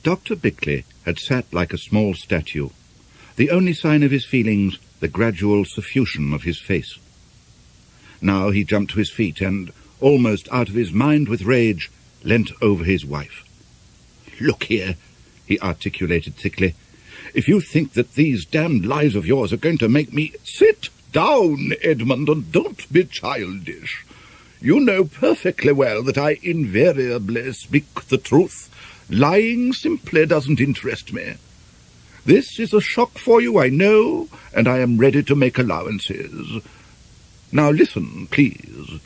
Dr. Bickleigh had sat like a small statue, the only sign of his feelings the gradual suffusion of his face. Now he jumped to his feet and, almost out of his mind with rage, leant over his wife. "Look here," he articulated thickly, "if you think that these damned lies of yours are going to make me—" "Sit down, Edmund, and don't be childish. You know perfectly well that I invariably speak the truth. Lying simply doesn't interest me. This is a shock for you, I know, and I am ready to make allowances. Now listen, please.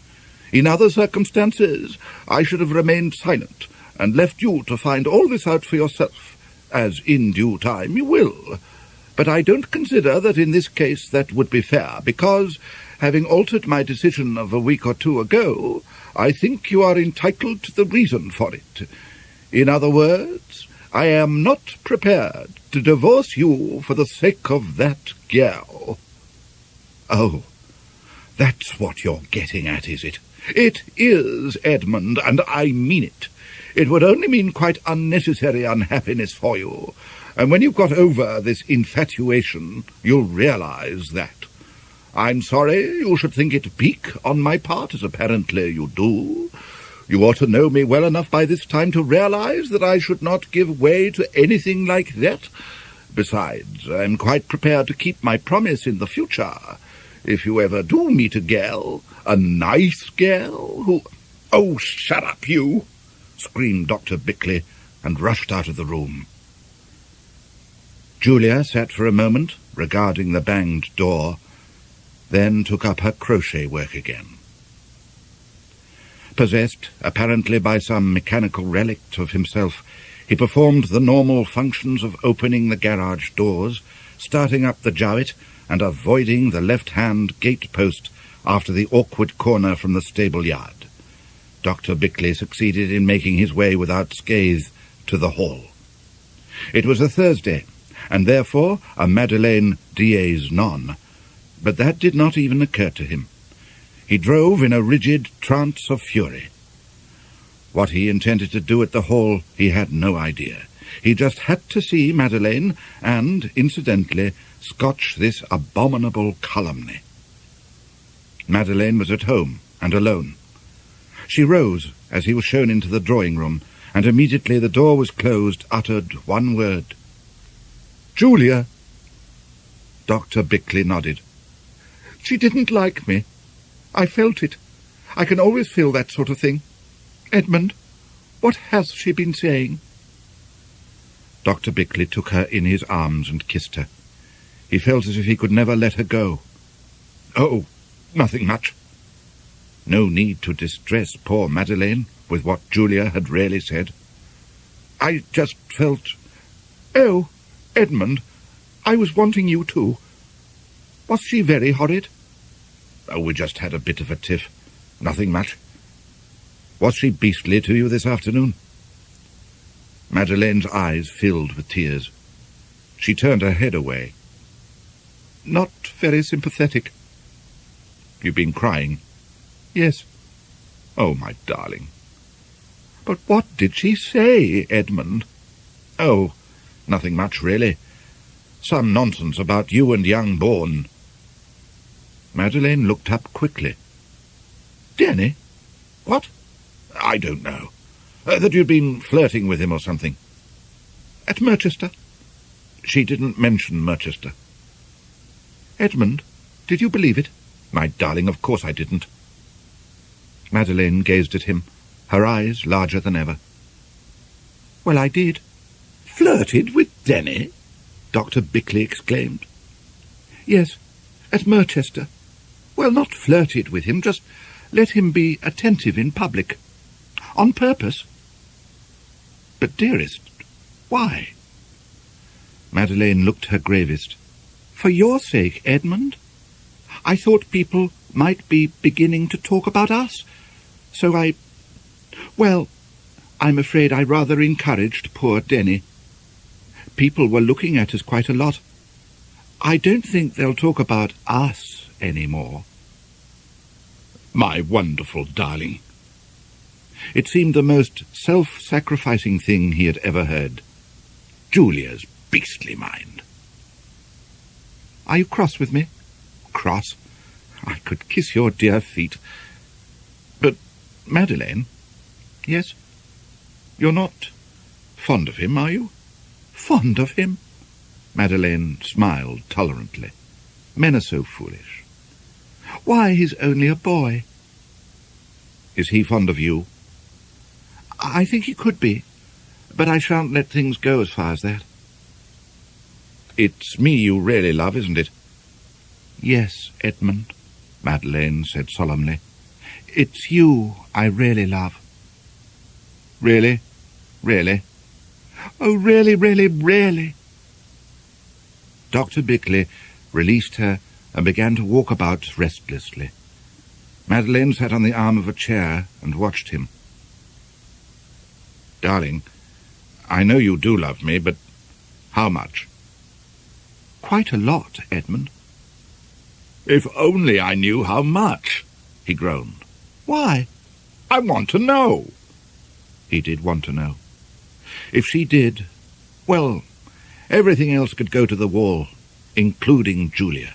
In other circumstances, I should have remained silent and left you to find all this out for yourself, as in due time you will. But I don't consider that in this case that would be fair, because, having altered my decision of a week or two ago, I think you are entitled to the reason for it. In other words, I am not prepared to divorce you for the sake of that girl." "Oh, that's what you're getting at, is it?" "It is, Edmund, and I mean it. It would only mean quite unnecessary unhappiness for you, and when you've got over this infatuation, you'll realize that. I'm sorry you should think it pique on my part, as apparently you do. You ought to know me well enough by this time to realize that I should not give way to anything like that. Besides, I'm quite prepared to keep my promise in the future. If you ever do meet a girl, a nice girl, who—" "Oh, shut up, you!" screamed Dr. Bickleigh, and rushed out of the room. Julia sat for a moment, regarding the banged door, then took up her crochet work again. Possessed, apparently by some mechanical relic of himself, he performed the normal functions of opening the garage doors, starting up the jowet, and avoiding the left-hand gate-post after the awkward corner from the stable-yard. Dr. Bickleigh succeeded in making his way without scathe to the hall. It was a Thursday, and therefore a Madeleine dies non, but that did not even occur to him. He drove in a rigid trance of fury. What he intended to do at the hall he had no idea. He just had to see Madeleine and, incidentally, scotch this abominable calumny. Madeleine was at home and alone. She rose as he was shown into the drawing-room, and immediately the door was closed, uttered one word. "Julia!" Dr. Bickleigh nodded. "She didn't like me. I felt it. I can always feel that sort of thing. Edmund, what has she been saying?" Dr. Bickleigh took her in his arms and kissed her. He felt as if he could never let her go. "Oh, nothing much." No need to distress poor Madeleine with what Julia had really said. "I just felt—" "Oh, Edmund, I was wanting you too. Was she very horrid?" "Oh, we just had a bit of a tiff. Nothing much." "Was she beastly to you this afternoon?" Madeleine's eyes filled with tears. She turned her head away. "Not very sympathetic." "You've been crying?" "Yes." "Oh, my darling." "But what did she say, Edmund?" "Oh, nothing much, really. Some nonsense about you and young Bourne." Madeleine looked up quickly. "Danny? What?" "I don't know. That you'd been flirting with him or something." "At Merchester?" "She didn't mention Merchester." "Edmund, did you believe it?" "My darling, of course I didn't." Madeleine gazed at him, her eyes larger than ever. "Well, I did." "Flirted with Denny?" Dr. Bickleigh exclaimed. "Yes, at Merchester. Well, not flirted with him, just let him be attentive in public. On purpose." "But, dearest, why?" Madeleine looked her gravest. "For your sake, Edmund. I thought people might be beginning to talk about us, so well, I'm afraid I rather encouraged poor Denny. People were looking at us quite a lot. I don't think they'll talk about us any more." "My wonderful darling." It seemed the most self-sacrificing thing he had ever heard. Julia's beastly mind. Are you cross with me? Cross? I could kiss your dear feet. But, Madeleine? Yes? You're not fond of him, are you? Fond of him? Madeleine smiled tolerantly. Men are so foolish. Why, he's only a boy. Is he fond of you? I think he could be, but I shan't let things go as far as that. It's me you really love, isn't it? Yes, Edmund, Madeleine said solemnly. It's you I really love. Really? Really? Oh, really, really, really? Dr. Bickleigh released her and began to walk about restlessly. Madeleine sat on the arm of a chair and watched him. Darling, I know you do love me, but how much? Quite a lot, Edmund. If only I knew how much, he groaned. Why? I want to know. He did want to know. If she did, well, everything else could go to the wall, including Julia.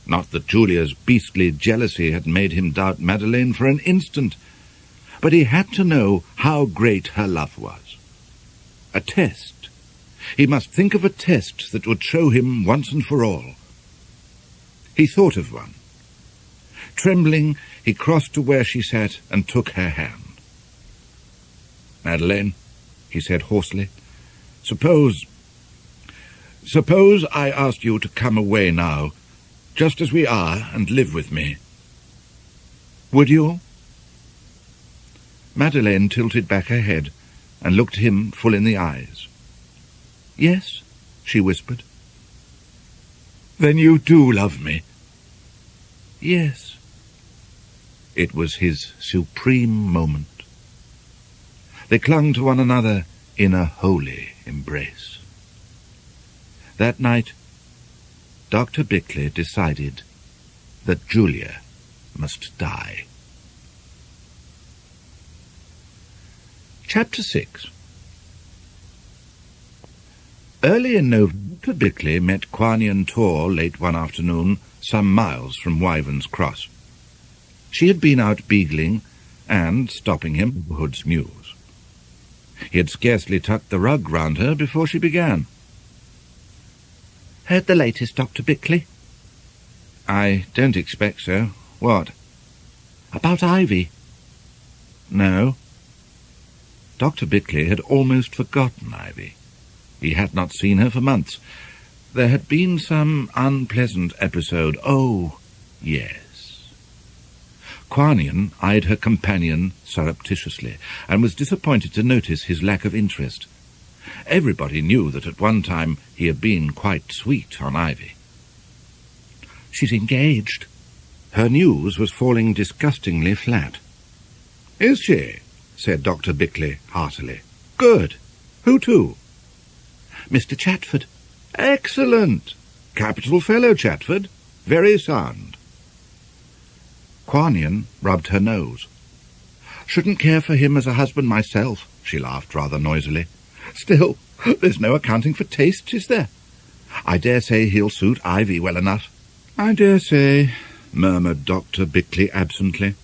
Not that Julia's beastly jealousy had made him doubt Madeleine for an instant, but he had to know how great her love was. A test. He must think of a test that would show him once and for all. He thought of one. Trembling, he crossed to where she sat and took her hand. Madeleine, he said hoarsely, suppose I asked you to come away now, just as we are, and live with me. Would you? Madeleine tilted back her head and looked him full in the eyes. Yes, she whispered. Then you do love me? Yes. It was his supreme moment. They clung to one another in a holy embrace. That night, Dr. Bickleigh decided that Julia must die. Chapter 6. Early in November, Dr. Bickleigh met Quarnion Tor late one afternoon, some miles from Wyvern's Cross. She had been out beagling and stopping him for Hood's news. He had scarcely tucked the rug round her before she began. Heard the latest, Dr. Bickleigh? I don't expect so. What? About Ivy. No. Dr. Bickleigh had almost forgotten Ivy. He had not seen her for months. There had been some unpleasant episode. Oh, yes. Quarnion eyed her companion surreptitiously, and was disappointed to notice his lack of interest. Everybody knew that at one time he had been quite sweet on Ivy. She's engaged. Her news was falling disgustingly flat. Is she? Said Dr. Bickleigh heartily. Good. Who to? Mr. Chatford. Excellent. Capital fellow, Chatford. Very sound. Quarnion rubbed her nose. Shouldn't care for him as a husband myself, she laughed rather noisily. Still, there's no accounting for tastes, is there? I dare say he'll suit Ivy well enough. I dare say, murmured Dr. Bickleigh absently.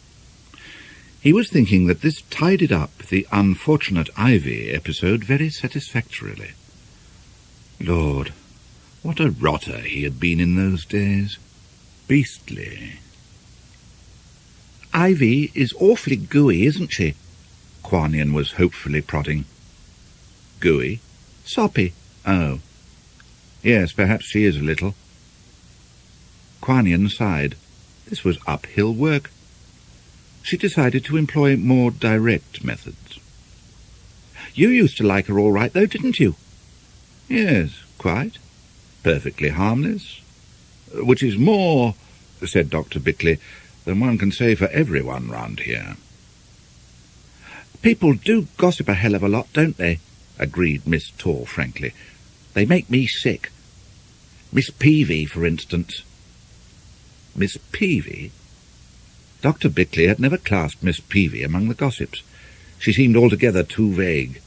He was thinking that this tidied up the unfortunate Ivy episode very satisfactorily. Lord, what a rotter he had been in those days. Beastly. Ivy is awfully gooey, isn't she? Quarnion was hopefully prodding. Gooey? Soppy. Oh. Yes, perhaps she is a little. Quarnion sighed. This was uphill work. She decided to employ more direct methods. You used to like her all right, though, didn't you? Yes, quite. Perfectly harmless. Which is more, said Dr. Bickleigh, than one can say for everyone round here. People do gossip a hell of a lot, don't they? Agreed Miss Tor frankly. They make me sick. Miss Peavy, for instance. Miss Peavy? Dr. Bickleigh had never classed Miss Peavy among the gossips. She seemed altogether too vague.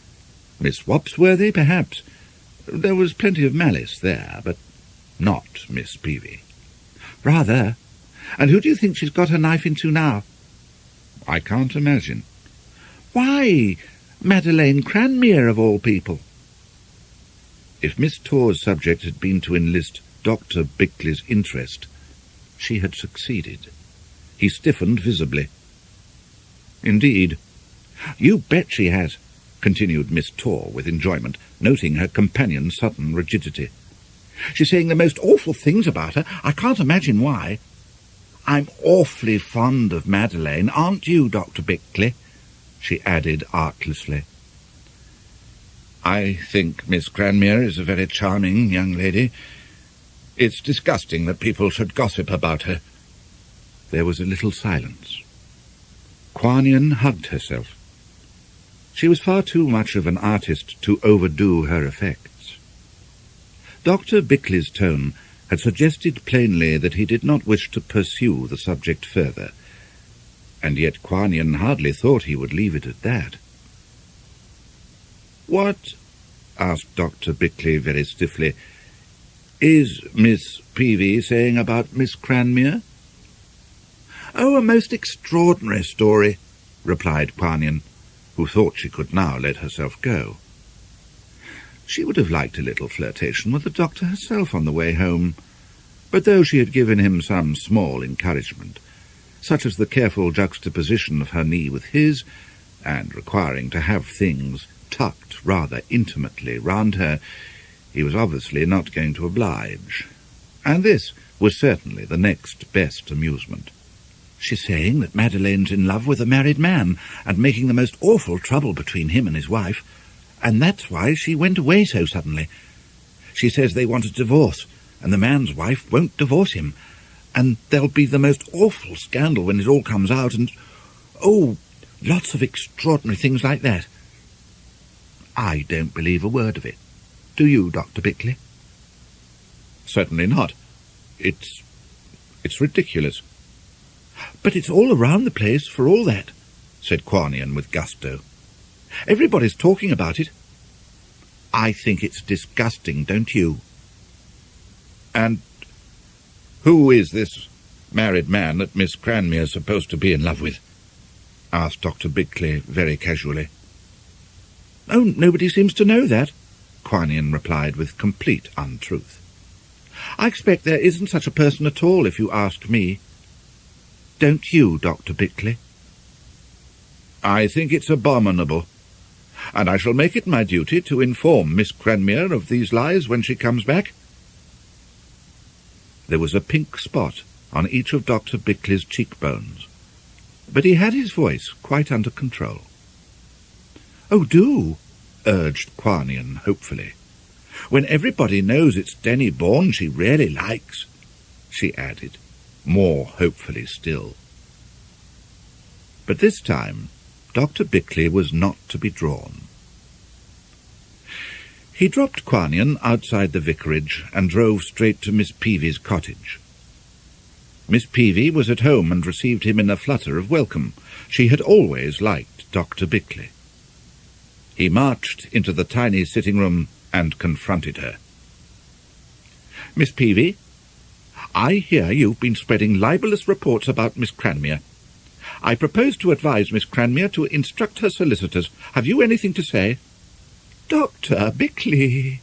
Miss Wopsworthy, perhaps, There was plenty of malice there, but not Miss Peavy. Rather. And who do you think she's got her knife into now? I can't imagine. Why, Madeleine Cranmere, of all people. If Miss Torr's subject had been to enlist Dr. Bickleigh's interest, she had succeeded. He stiffened visibly. Indeed. You bet she has, continued Miss Torr with enjoyment, noting her companion's sudden rigidity. She's saying the most awful things about her. I can't imagine why. I'm awfully fond of Madeleine, aren't you, Dr. Bickleigh? She added artlessly. I think Miss Cranmere is a very charming young lady. It's disgusting that people should gossip about her. There was a little silence. Quanian hugged herself. She was far too much of an artist to overdo her effects. Dr. Bickleigh's tone had suggested plainly that he did not wish to pursue the subject further, and yet Quanian hardly thought he would leave it at that. "What," asked Dr. Bickleigh very stiffly, "is Miss Peavy saying about Miss Cranmere?" "Oh, a most extraordinary story," replied Quanian, who thought she could now let herself go. She would have liked a little flirtation with the doctor herself on the way home, but though she had given him some small encouragement, such as the careful juxtaposition of her knee with his, and requiring to have things tucked rather intimately round her, he was obviously not going to oblige, and this was certainly the next best amusement. "She's saying that Madeleine's in love with a married man, and making the most awful trouble between him and his wife, and that's why she went away so suddenly. She says they want a divorce, and the man's wife won't divorce him, and there'll be the most awful scandal when it all comes out, and, oh, lots of extraordinary things like that. I don't believe a word of it. Do you, Dr. Bickleigh?" "Certainly not. It's ridiculous." "But it's all around the place for all that," said Quanian with gusto. "Everybody's talking about it. I think it's disgusting, don't you?" "And who is this married man that Miss Cranmere's supposed to be in love with?" asked Dr. Bickleigh very casually. "Oh, nobody seems to know that," Quanian replied with complete untruth. "I expect there isn't such a person at all, if you ask me. Don't you, Dr. Bickleigh?" "I think it's abominable, and I shall make it my duty to inform Miss Cranmere of these lies when she comes back." There was a pink spot on each of Dr. Bickleigh's cheekbones, but he had his voice quite under control. "Oh, do," urged Quanian hopefully. "When everybody knows it's Denny Bourne she really likes," she added, more hopefully still. But this time Dr. Bickleigh was not to be drawn. He dropped Quanian outside the vicarage and drove straight to Miss Peavy's cottage. Miss Peavy was at home and received him in a flutter of welcome. She had always liked Dr. Bickleigh. He marched into the tiny sitting-room and confronted her. "Miss Peavy, I hear you've been spreading libellous reports about Miss Cranmere. I propose to advise Miss Cranmere to instruct her solicitors. Have you anything to say?" "Dr. Bickleigh."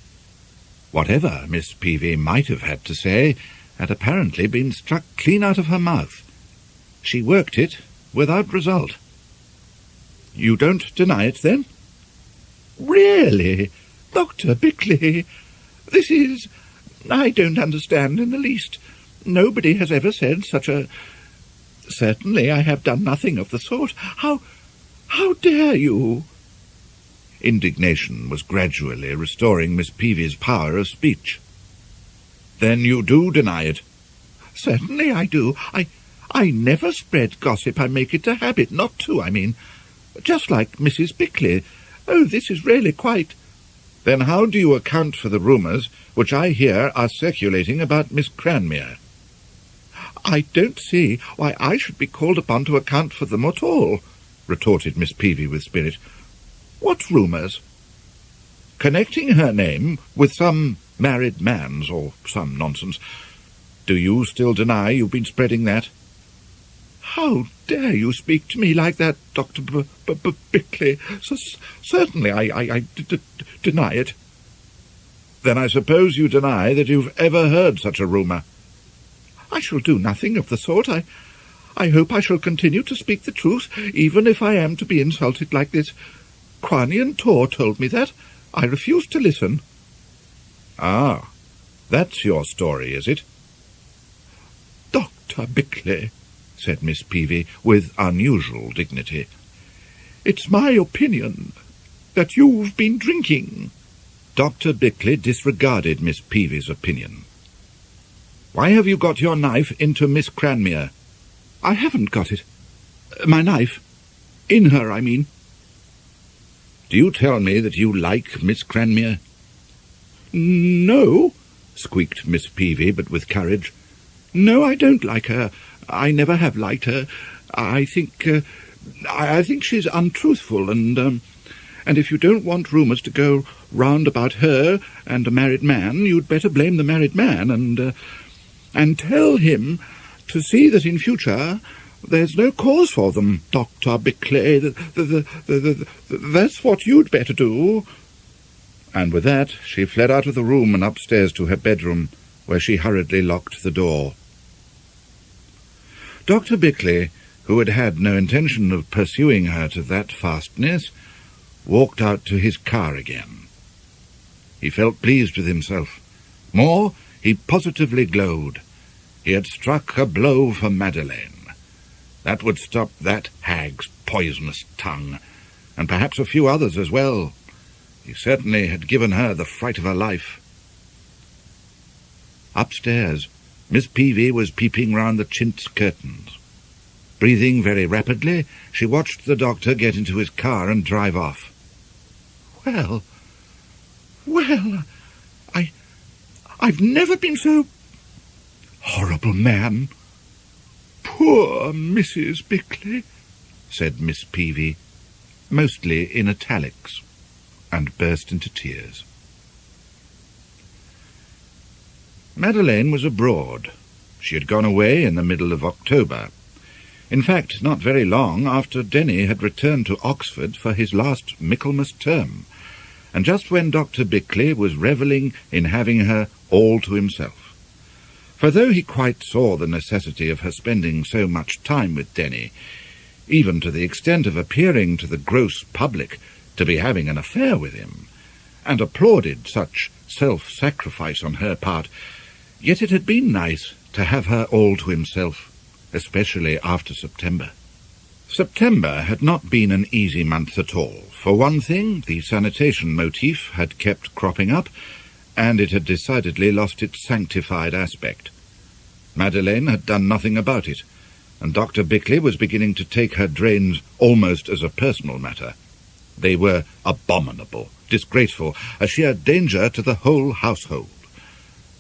Whatever Miss Peavy might have had to say had apparently been struck clean out of her mouth. She worked it without result. "You don't deny it, then?" "Really, Dr. Bickleigh, this is... I don't understand in the least. Nobody has ever said such a... Certainly I have done nothing of the sort. How dare you?" Indignation was gradually restoring Miss Peavy's power of speech. "Then you do deny it?" "Certainly I do. I never spread gossip. I make it a habit not to, I mean. Just like Mrs. Bickleigh. Oh, this is really quite..." "Then how do you account for the rumours which I hear are circulating about Miss Cranmere?" "I don't see why I should be called upon to account for them at all," retorted Miss Peavy with spirit. "What rumours?" connecting her name with some married man's or some nonsense. Do you still deny you've been spreading that?" "How dare you speak to me like that, Dr. Bickleigh? Certainly I deny it." "Then I suppose you deny that you've ever heard such a rumour?" "I shall do nothing of the sort. I hope I shall continue to speak the truth, even if I am to be insulted like this. Quani and Tor told me that. I refused to listen." "Ah, that's your story, is it?" "Dr. Bickleigh," said Miss Peavy with unusual dignity, "it's my opinion that you've been drinking." Dr. Bickleigh disregarded Miss Peavy's opinion. "Why have you got your knife into Miss Cranmere?" "I haven't got it. My knife. In her, I mean." "Do you tell me that you like Miss Cranmere?" "No," squeaked Miss Peavy, but with courage. "No, I don't like her. I never have liked her. I think she's untruthful, and if you don't want rumours to go round about her and a married man, you'd better blame the married man, and tell him to see that in future there's no cause for them, Dr. Bickleigh. That's what you'd better do." And with that she fled out of the room and upstairs to her bedroom, where she hurriedly locked the door. Dr. Bickleigh, who had had no intention of pursuing her to that fastness, walked out to his car again. He felt pleased with himself. More, he positively glowed. He had struck a blow for Madeleine. That would stop that hag's poisonous tongue, and perhaps a few others as well. He certainly had given her the fright of her life. Upstairs, Miss Peavy was peeping round the chintz curtains. Breathing very rapidly, she watched the doctor get into his car and drive off. Well, I've never been so... Horrible man. Poor Mrs. Bickleigh, said Miss Peavy, mostly in italics, and burst into tears. Madeleine was abroad. She had gone away in the middle of October. In fact, not very long after Denny had returned to Oxford for his last Michaelmas term, and just when Dr. Bickleigh was revelling in having her all to himself. For though he quite saw the necessity of her spending so much time with Denny, even to the extent of appearing to the gross public to be having an affair with him, and applauded such self-sacrifice on her part, yet it had been nice to have her all to himself, especially after September. September had not been an easy month at all. For one thing, the sanitation motif had kept cropping up, and it had decidedly lost its sanctified aspect. Madeleine had done nothing about it, and Dr. Bickleigh was beginning to take her drains almost as a personal matter. They were abominable, disgraceful, a sheer danger to the whole household.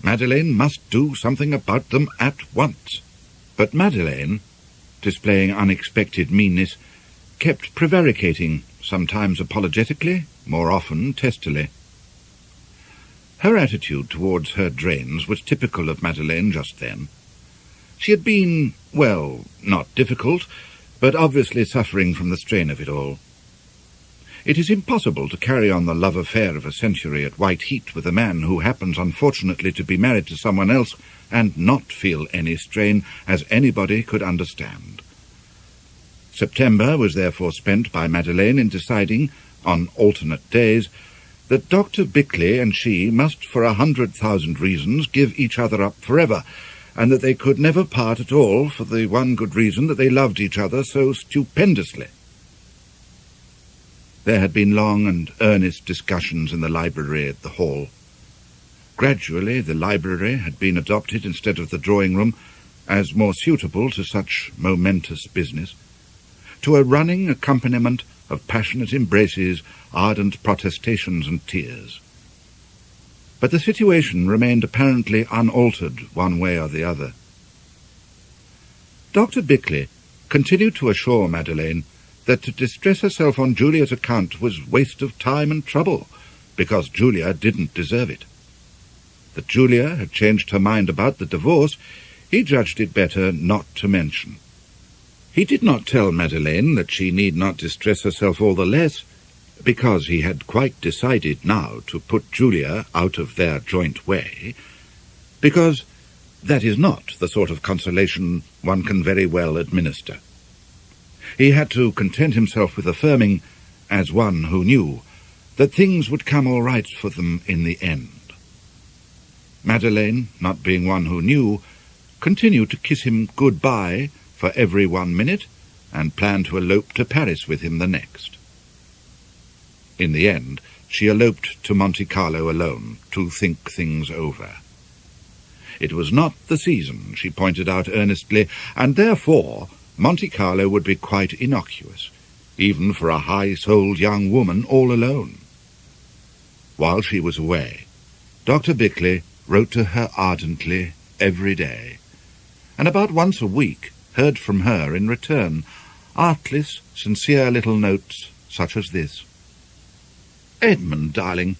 Madeleine must do something about them at once. But Madeleine, displaying unexpected meanness, kept prevaricating, sometimes apologetically, more often testily. Her attitude towards her drains was typical of Madeleine just then. She had been, well, not difficult, but obviously suffering from the strain of it all. It is impossible to carry on the love affair of a century at white heat with a man who happens unfortunately to be married to someone else and not feel any strain, as anybody could understand. September was therefore spent by Madeleine in deciding, on alternate days, that Dr. Bickleigh and she must, for 100,000 reasons, give each other up forever, and that they could never part at all for the one good reason that they loved each other so stupendously. There had been long and earnest discussions in the library at the hall. Gradually the library had been adopted instead of the drawing-room as more suitable to such momentous business, to a running accompaniment of passionate embraces, ardent protestations and tears. But the situation remained apparently unaltered one way or the other. Dr. Bickleigh continued to assure Madeleine that to distress herself on Julia's account was waste of time and trouble, because Julia didn't deserve it. That Julia had changed her mind about the divorce, he judged it better not to mention. He did not tell Madeleine that she need not distress herself all the less, because he had quite decided now to put Julia out of their joint way, because that is not the sort of consolation one can very well administer. He had to content himself with affirming, as one who knew, that things would come all right for them in the end. Madeleine, not being one who knew, continued to kiss him good-bye for every 1 minute, and planned to elope to Paris with him the next. In the end, she eloped to Monte Carlo alone, to think things over. It was not the season, she pointed out earnestly, and therefore Monte Carlo would be quite innocuous, even for a high-souled young woman all alone. While she was away, Dr. Bickleigh wrote to her ardently every day, and about once a week heard from her in return, artless, sincere little notes such as this. Edmund, darling,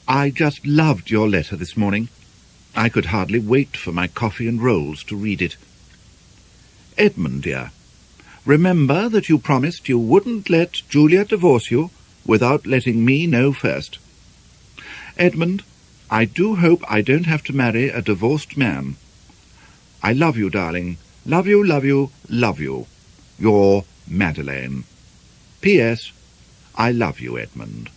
I just loved your letter this morning. I could hardly wait for my coffee and rolls to read it. Edmund, dear, remember that you promised you wouldn't let Julia divorce you without letting me know first. Edmund, I do hope I don't have to marry a divorced man. I love you, darling. Love you, love you, love you. Your Madeleine. P.S. I love you, Edmund.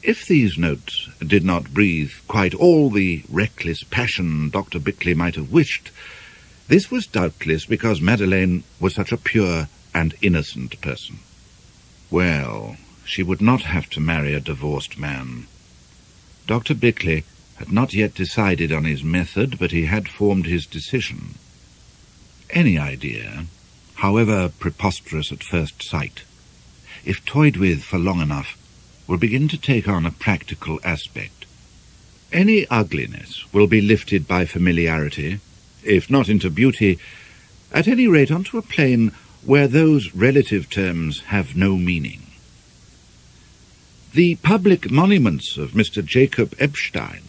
If these notes did not breathe quite all the reckless passion Dr. Bickleigh might have wished, this was doubtless because Madeleine was such a pure and innocent person. Well, she would not have to marry a divorced man. Dr. Bickleigh had not yet decided on his method, but he had formed his decision. Any idea, however preposterous at first sight, if toyed with for long enough, will begin to take on a practical aspect. Any ugliness will be lifted by familiarity, if not into beauty, at any rate onto a plane where those relative terms have no meaning. The public monuments of Mr. Jacob Epstein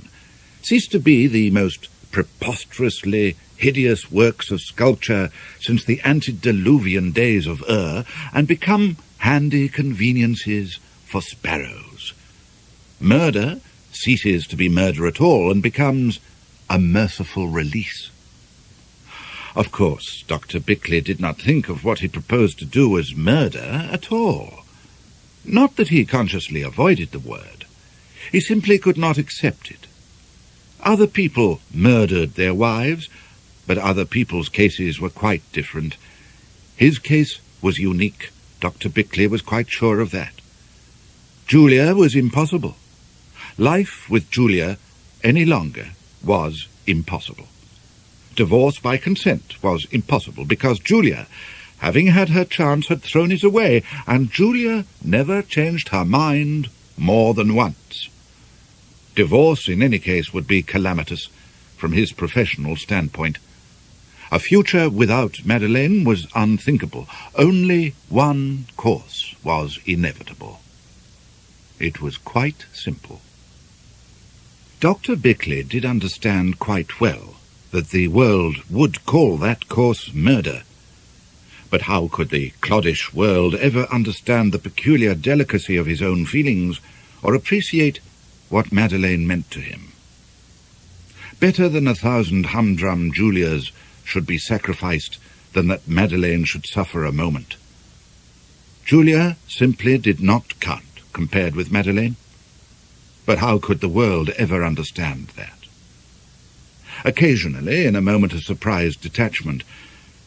cease to be the most preposterously hideous works of sculpture since the antediluvian days of Ur, and become handy conveniences for sparrows. Murder ceases to be murder at all and becomes a merciful release. Of course, Dr. Bickleigh did not think of what he proposed to do as murder at all. Not that he consciously avoided the word. He simply could not accept it. Other people murdered their wives, but other people's cases were quite different. His case was unique. Dr. Bickleigh was quite sure of that. Julia was impossible. Life with Julia any longer was impossible. Divorce by consent was impossible, because Julia, having had her chance, had thrown it away, and Julia never changed her mind more than once. Divorce, in any case, would be calamitous from his professional standpoint. A future without Madeleine was unthinkable. Only one course was inevitable. It was quite simple. Dr. Bickleigh did understand quite well that the world would call that course murder. But how could the cloddish world ever understand the peculiar delicacy of his own feelings, or appreciate what Madeleine meant to him? Better than 1,000 humdrum Julias should be sacrificed than that Madeleine should suffer a moment. Julia simply did not count compared with Madeleine. But how could the world ever understand that? Occasionally, in a moment of surprised detachment,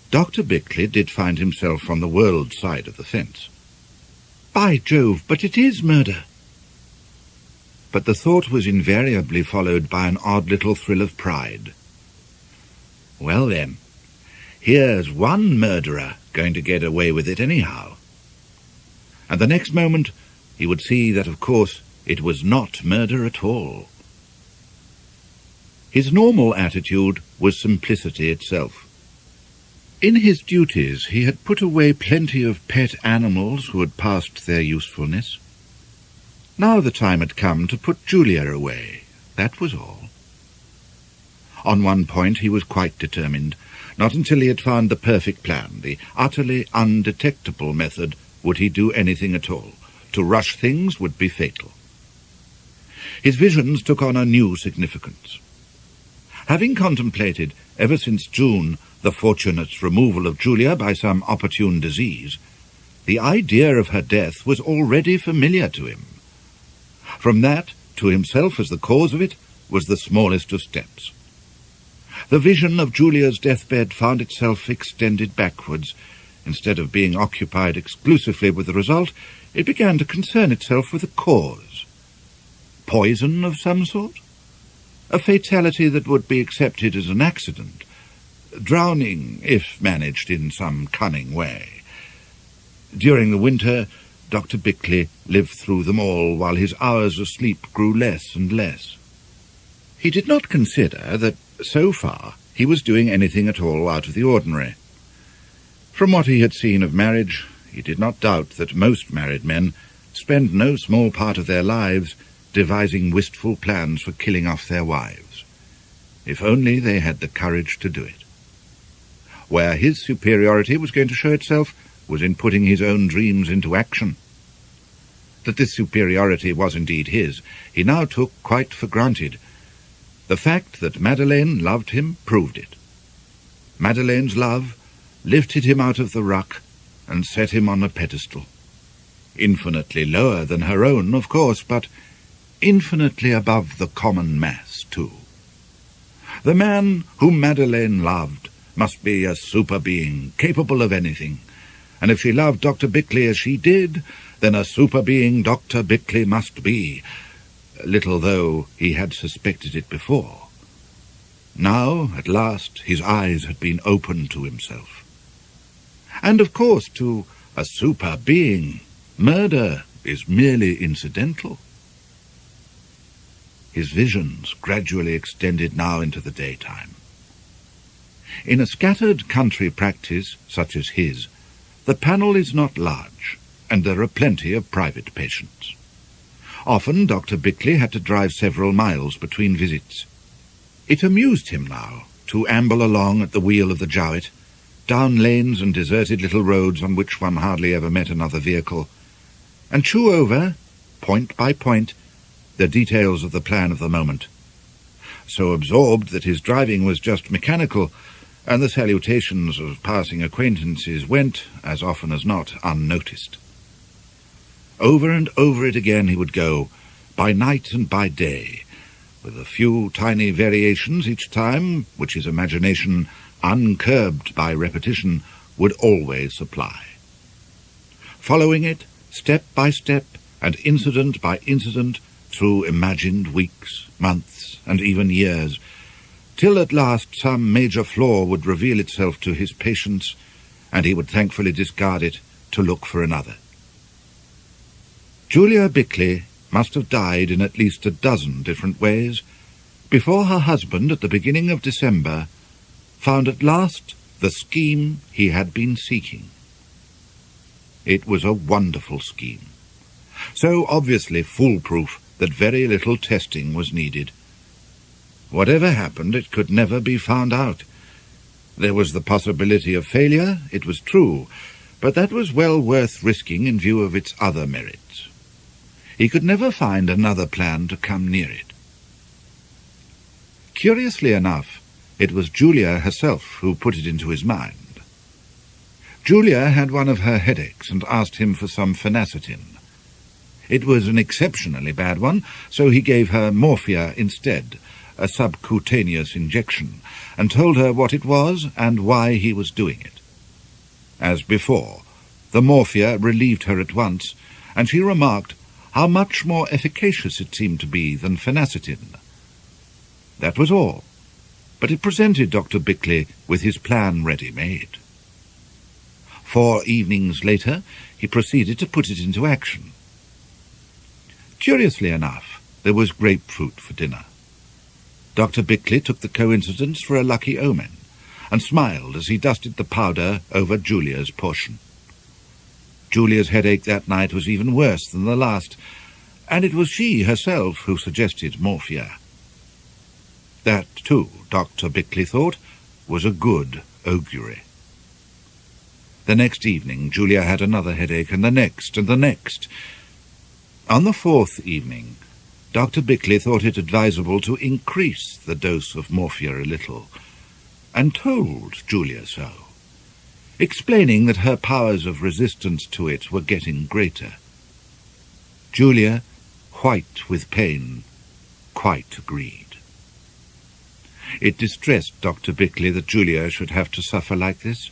Dr. Bickleigh did find himself on the world's side of the fence. By Jove, but it is murder! But the thought was invariably followed by an odd little thrill of pride. Well then, here's one murderer going to get away with it anyhow. And the next moment he would see that, of course, it was not murder at all. His normal attitude was simplicity itself. In his duties he had put away plenty of pet animals who had passed their usefulness. Now the time had come to put Julia away. That was all. On one point he was quite determined. Not until he had found the perfect plan, the utterly undetectable method, would he do anything at all. To rush things would be fatal. His visions took on a new significance. Having contemplated, ever since June, the fortunate removal of Julia by some opportune disease, the idea of her death was already familiar to him. From that, to himself as the cause of it, was the smallest of steps. The vision of Julia's deathbed found itself extended backwards. Instead of being occupied exclusively with the result, it began to concern itself with the cause. Poison of some sort? A fatality that would be accepted as an accident. Drowning, if managed in some cunning way. During the winter, Dr. Bickleigh lived through them all, while his hours of sleep grew less and less. He did not consider that, so far, he was doing anything at all out of the ordinary. From what he had seen of marriage, he did not doubt that most married men spend no small part of their lives devising wistful plans for killing off their wives, if only they had the courage to do it. Where his superiority was going to show itself was in putting his own dreams into action. That this superiority was indeed his, he now took quite for granted. The fact that Madeleine loved him proved it. Madeleine's love lifted him out of the ruck and set him on a pedestal. Infinitely lower than her own, of course, but infinitely above the common mass, too. The man whom Madeleine loved must be a super-being, capable of anything, and if she loved Dr. Bickleigh as she did, then a super-being Dr. Bickleigh must be, little though he had suspected it before. Now, at last, his eyes had been opened to himself. And, of course, to a super-being, murder is merely incidental. His visions gradually extended now into the daytime. In a scattered country practice such as his, the panel is not large, and there are plenty of private patients. Often Dr. Bickleigh had to drive several miles between visits. It amused him now to amble along at the wheel of the Jowett, down lanes and deserted little roads on which one hardly ever met another vehicle, and chew over, point by point, the details of the plan of the moment. So absorbed that his driving was just mechanical, and the salutations of passing acquaintances went, as often as not, unnoticed. Over and over it again he would go, by night and by day, with a few tiny variations each time, which his imagination, uncurbed by repetition, would always supply. Following it, step by step, and incident by incident, through imagined weeks, months, and even years, till at last some major flaw would reveal itself to his patience, and he would thankfully discard it to look for another. Julia Bickleigh must have died in at least a dozen different ways before her husband, at the beginning of December, found at last the scheme he had been seeking. It was a wonderful scheme, so obviously foolproof that very little testing was needed. Whatever happened, it could never be found out. There was the possibility of failure, it was true, but that was well worth risking in view of its other merits. He could never find another plan to come near it. Curiously enough, it was Julia herself who put it into his mind. Julia had one of her headaches and asked him for some phenacetin. It was an exceptionally bad one, so he gave her morphia instead, a subcutaneous injection, and told her what it was and why he was doing it. As before, the morphia relieved her at once, and she remarked how much more efficacious it seemed to be than phenacetin. That was all, but it presented Dr. Bickleigh with his plan ready-made. 4 evenings later, he proceeded to put it into action. Curiously enough, there was grapefruit for dinner. Dr. Bickleigh took the coincidence for a lucky omen, and smiled as he dusted the powder over Julia's portion. Julia's headache that night was even worse than the last, and it was she herself who suggested morphia. That, too, Dr. Berkeley thought, was a good augury. The next evening Julia had another headache, and the next, and the next. On the fourth evening, Dr. Berkeley thought it advisable to increase the dose of morphia a little, and told Julia so, explaining that her powers of resistance to it were getting greater. Julia, white with pain, quite agreed. It distressed Dr. Bickleigh that Julia should have to suffer like this,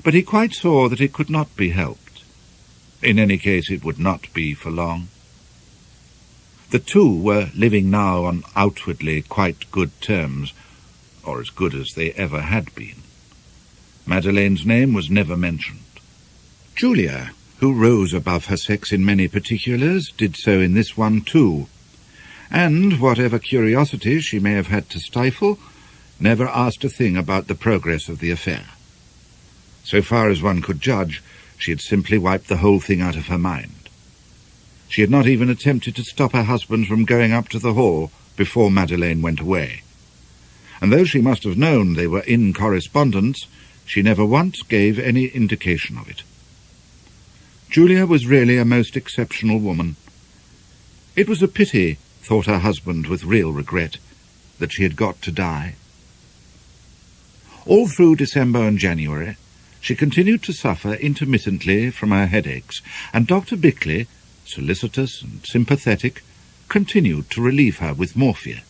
but he quite saw that it could not be helped. In any case, it would not be for long. The two were living now on outwardly quite good terms, or as good as they ever had been. Madeleine's name was never mentioned. Julia, who rose above her sex in many particulars, did so in this one too, and, whatever curiosity she may have had to stifle, never asked a thing about the progress of the affair. So far as one could judge, she had simply wiped the whole thing out of her mind. She had not even attempted to stop her husband from going up to the hall before Madeleine went away, and though she must have known they were in correspondence, she never once gave any indication of it. Julia was really a most exceptional woman. It was a pity, thought her husband with real regret, that she had got to die. All through December and January, she continued to suffer intermittently from her headaches, and Dr. Bickleigh, solicitous and sympathetic, continued to relieve her with morphia.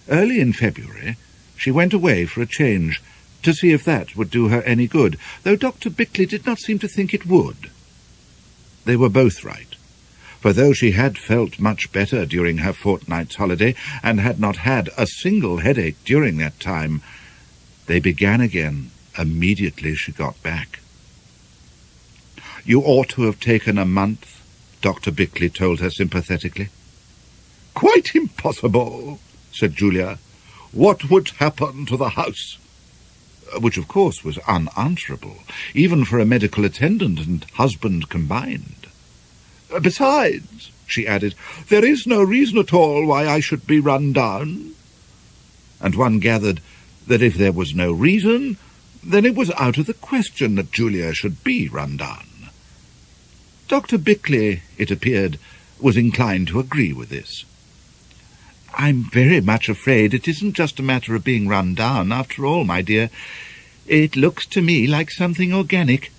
Early in February, she went away for a change, to see if that would do her any good, though Dr. Bickleigh did not seem to think it would. They were both right, for though she had felt much better during her fortnight's holiday, and had not had a single headache during that time, they began again immediately she got back. "You ought to have taken a month," Dr. Bickleigh told her sympathetically. "Quite impossible," said Julia. "What would happen to the house?" Which, of course, was unanswerable, even for a medical attendant and husband combined. "Besides," she added, "there is no reason at all why I should be run down." And one gathered that if there was no reason, then it was out of the question that Julia should be run down. Dr. Bickleigh, it appeared, was inclined to agree with this. "I'm very much afraid it isn't just a matter of being run down, after all, my dear. It looks to me like something organic."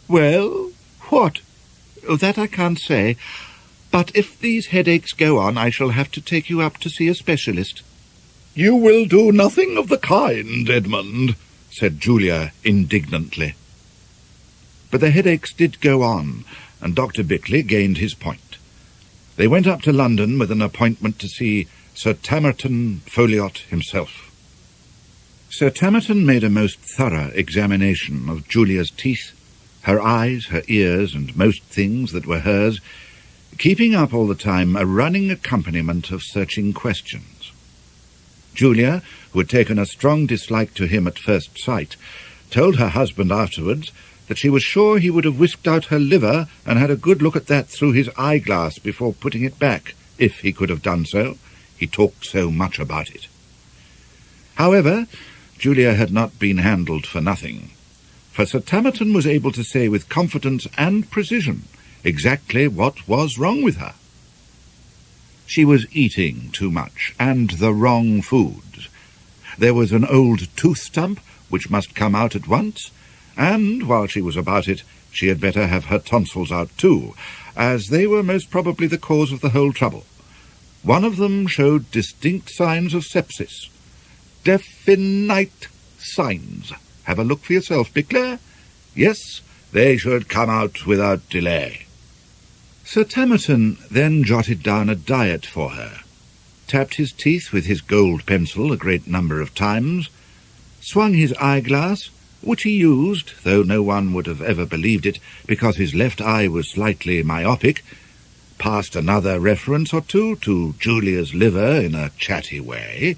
"Well, what?" "Oh, that I can't say. But if these headaches go on, I shall have to take you up to see a specialist." "You will do nothing of the kind, Edmund," said Julia indignantly. But the headaches did go on, and Dr. Bickleigh gained his point. They went up to London with an appointment to see Sir Tamerton Folliot himself. Sir Tamerton made a most thorough examination of Julia's teeth, her eyes, her ears, and most things that were hers, keeping up all the time a running accompaniment of searching questions. Julia, who had taken a strong dislike to him at first sight, told her husband afterwards that she was sure he would have whisked out her liver and had a good look at that through his eyeglass before putting it back, if he could have done so. He talked so much about it. However, Julia had not been handled for nothing, for Sir Tamerton was able to say with confidence and precision exactly what was wrong with her. She was eating too much, and the wrong foods. There was an old tooth stump which must come out at once, and, while she was about it, she had better have her tonsils out too, as they were most probably the cause of the whole trouble. One of them showed distinct signs of sepsis. Definite signs. Have a look for yourself, Bickleigh. Yes, they should come out without delay. Sir Tamerton then jotted down a diet for her, tapped his teeth with his gold pencil a great number of times, swung his eyeglass, which he used, though no one would have ever believed it, because his left eye was slightly myopic, passed another reference or two to Julia's liver in a chatty way,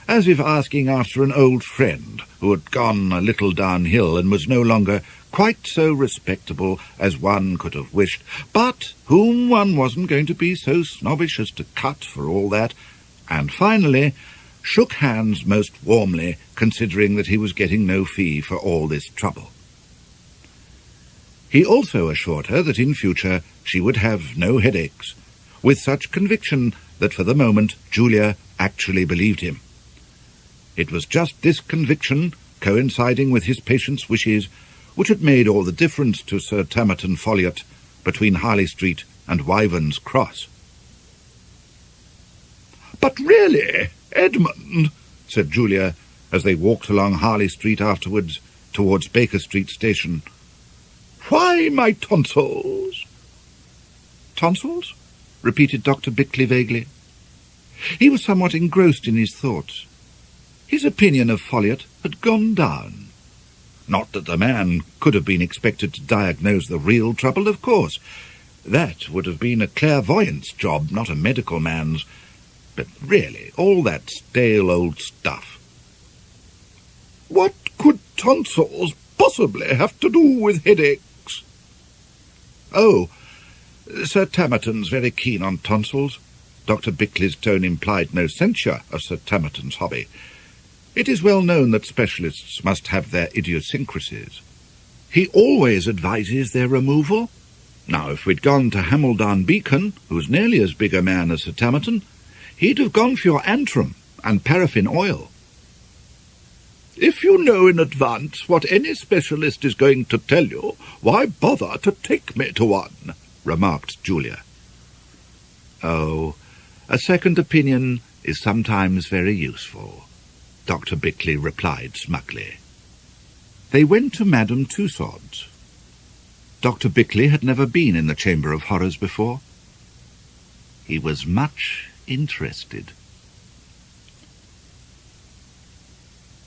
as if asking after an old friend who had gone a little downhill and was no longer quite so respectable as one could have wished, but whom one wasn't going to be so snobbish as to cut for all that, and finally shook hands most warmly, considering that he was getting no fee for all this trouble. He also assured her that in future she would have no headaches, with such conviction that for the moment Julia actually believed him. It was just this conviction, coinciding with his patient's wishes, which had made all the difference to Sir Tammerton Folliot between Harley Street and Wyvern's Cross. "But really, Edmund," said Julia, as they walked along Harley Street afterwards towards Baker Street Station, "why my tonsils?" "Tonsils?" repeated Dr. Bickleigh vaguely. He was somewhat engrossed in his thoughts. His opinion of Folliot had gone down. Not that the man could have been expected to diagnose the real trouble, of course. That would have been a clairvoyant's job, not a medical man's. But really, all that stale old stuff. "What could tonsils possibly have to do with headaches?" "Oh, Sir Tammerton's very keen on tonsils." Dr. Bickleigh's tone implied no censure of Sir Tammerton's hobby. "It is well known that specialists must have their idiosyncrasies. He always advises their removal. Now, if we'd gone to Hameldon Beacon, who's nearly as big a man as Sir Tammerton, he'd have gone for your antrim and paraffin oil." "If you know in advance what any specialist is going to tell you, why bother to take me to one?" remarked Julia. "Oh, a second opinion is sometimes very useful," Dr. Bickleigh replied smugly. They went to Madame Tussaud's. Dr. Bickleigh had never been in the Chamber of Horrors before. He was much interested.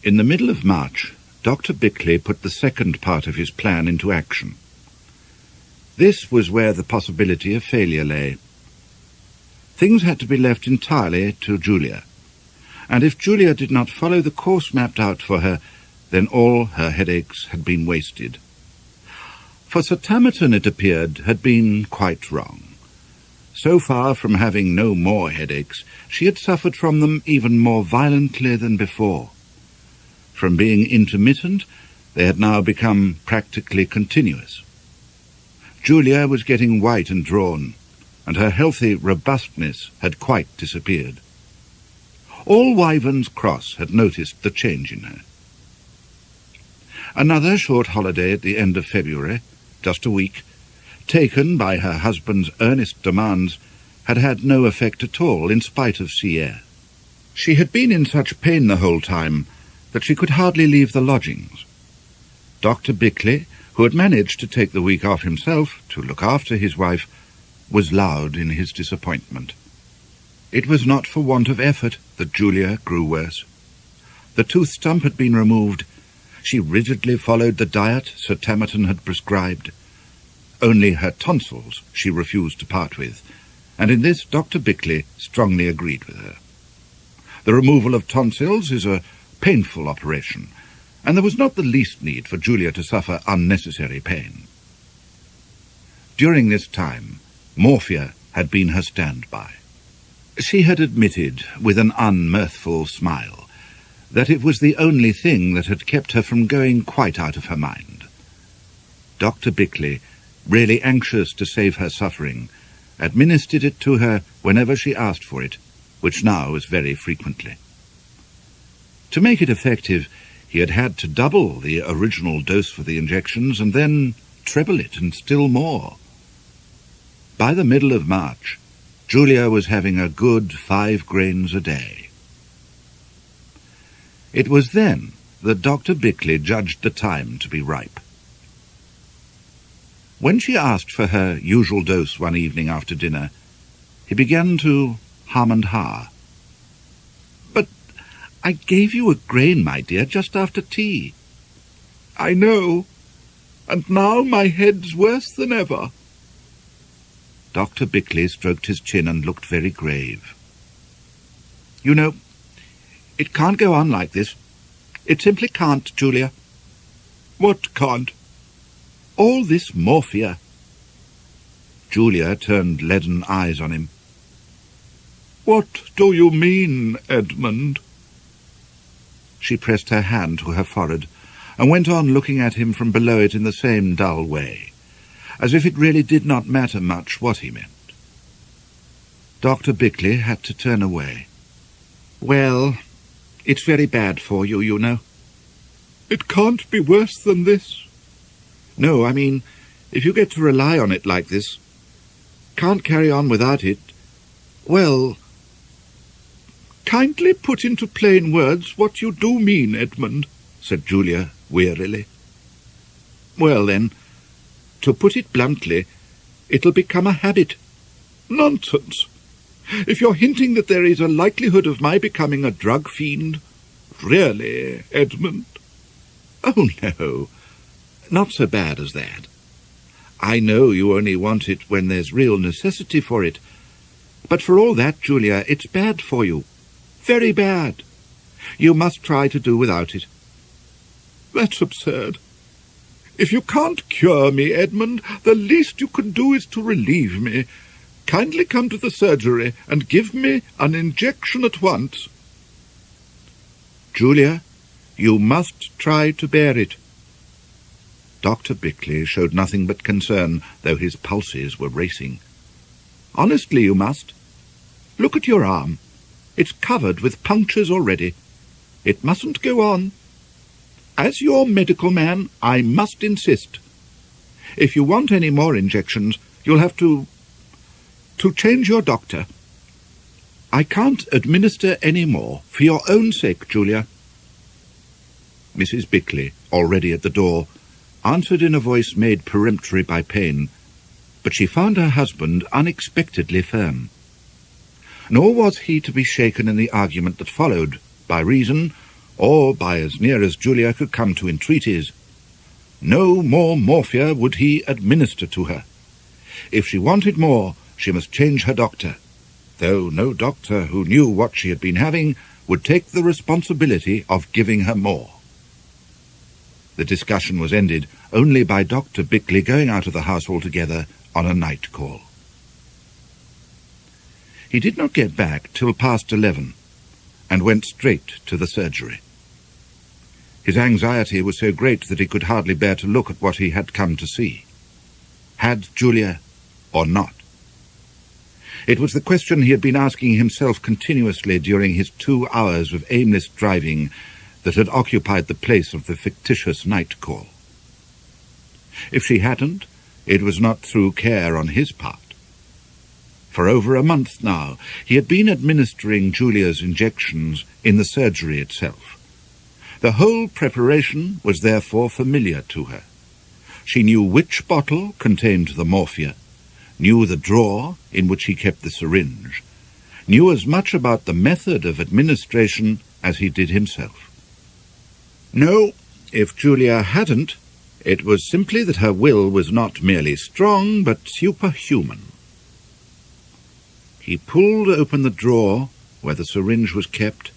In the middle of March, Dr. Bickleigh put the second part of his plan into action. This was where the possibility of failure lay. Things had to be left entirely to Julia, and if Julia did not follow the course mapped out for her, then all her headaches had been wasted. For Sir Tammerton, it appeared, had been quite wrong. So far from having no more headaches, she had suffered from them even more violently than before. From being intermittent, they had now become practically continuous. Julia was getting white and drawn, and her healthy robustness had quite disappeared. All Wyvern's Cross had noticed the change in her. Another short holiday at the end of February, just a week, taken by her husband's earnest demands, had had no effect at all in spite of sea air. She had been in such pain the whole time that she could hardly leave the lodgings. Dr. Bickleigh, who had managed to take the week off himself to look after his wife, was loud in his disappointment. It was not for want of effort that Julia grew worse. The tooth stump had been removed. She rigidly followed the diet Sir Tammerton had prescribed. Only her tonsils she refused to part with, and in this Dr. Bickleigh strongly agreed with her. The removal of tonsils is a painful operation, and there was not the least need for Julia to suffer unnecessary pain. During this time, morphia had been her standby. She had admitted, with an unmirthful smile, that it was the only thing that had kept her from going quite out of her mind. Dr. Bickleigh, really anxious to save her suffering, administered it to her whenever she asked for it, which now was very frequently. To make it effective, he had had to double the original dose for the injections and then treble it and still more. By the middle of March, Julia was having a good 5 grains a day. It was then that Dr. Bickleigh judged the time to be ripe. When she asked for her usual dose one evening after dinner, he began to hum and ha. "But I gave you a grain, my dear, just after tea." "I know, and now my head's worse than ever." Dr. Bickleigh stroked his chin and looked very grave. "You know, it can't go on like this. It simply can't, Julia." "What can't?" All this morphia." Julia turned leaden eyes on him. "What do you mean, Edmund?" She pressed her hand to her forehead and went on looking at him from below it in the same dull way, as if it really did not matter much what he meant. Dr. Bickleigh had to turn away. "Well, it's very bad for you, you know." "It can't be worse than this." "No, I mean, if you get to rely on it like this, can't carry on without it, well—" "Kindly put into plain words what you do mean, Edmund," said Julia wearily. "Well, then, to put it bluntly, it'll become a habit." "Nonsense! If you're hinting that there is a likelihood of my becoming a drug fiend, really, Edmund—" "Oh, no, not so bad as that. I know you only want it when there's real necessity for it. But for all that, Julia, it's bad for you. Very bad. You must try to do without it." "That's absurd. If you can't cure me, Edmund, the least you can do is to relieve me. Kindly come to the surgery and give me an injection at once." "Julia, you must try to bear it." Dr. Bickleigh showed nothing but concern, though his pulses were racing. "Honestly, you must. Look at your arm. It's covered with punctures already. It mustn't go on. As your medical man, I must insist. If you want any more injections, you'll have to change your doctor. I can't administer any more, for your own sake, Julia." Mrs. Bickleigh, already at the door, answered in a voice made peremptory by pain, but she found her husband unexpectedly firm. Nor was he to be shaken in the argument that followed, by reason, or by as near as Julia could come to entreaties. No more morphia would he administer to her. If she wanted more, she must change her doctor, though no doctor who knew what she had been having would take the responsibility of giving her more. The discussion was ended only by Dr. Bickleigh going out of the house altogether on a night call. He did not get back till past 11, and went straight to the surgery. His anxiety was so great that he could hardly bear to look at what he had come to see. Had Julia or not? It was the question he had been asking himself continuously during his 2 hours of aimless driving that had occupied the place of the fictitious night call. If she hadn't, it was not through care on his part. For over a month now, he had been administering Julia's injections in the surgery itself. The whole preparation was therefore familiar to her. She knew which bottle contained the morphia, knew the drawer in which he kept the syringe, knew as much about the method of administration as he did himself. No, if Julia hadn't, it was simply that her will was not merely strong, but superhuman. He pulled open the drawer where the syringe was kept,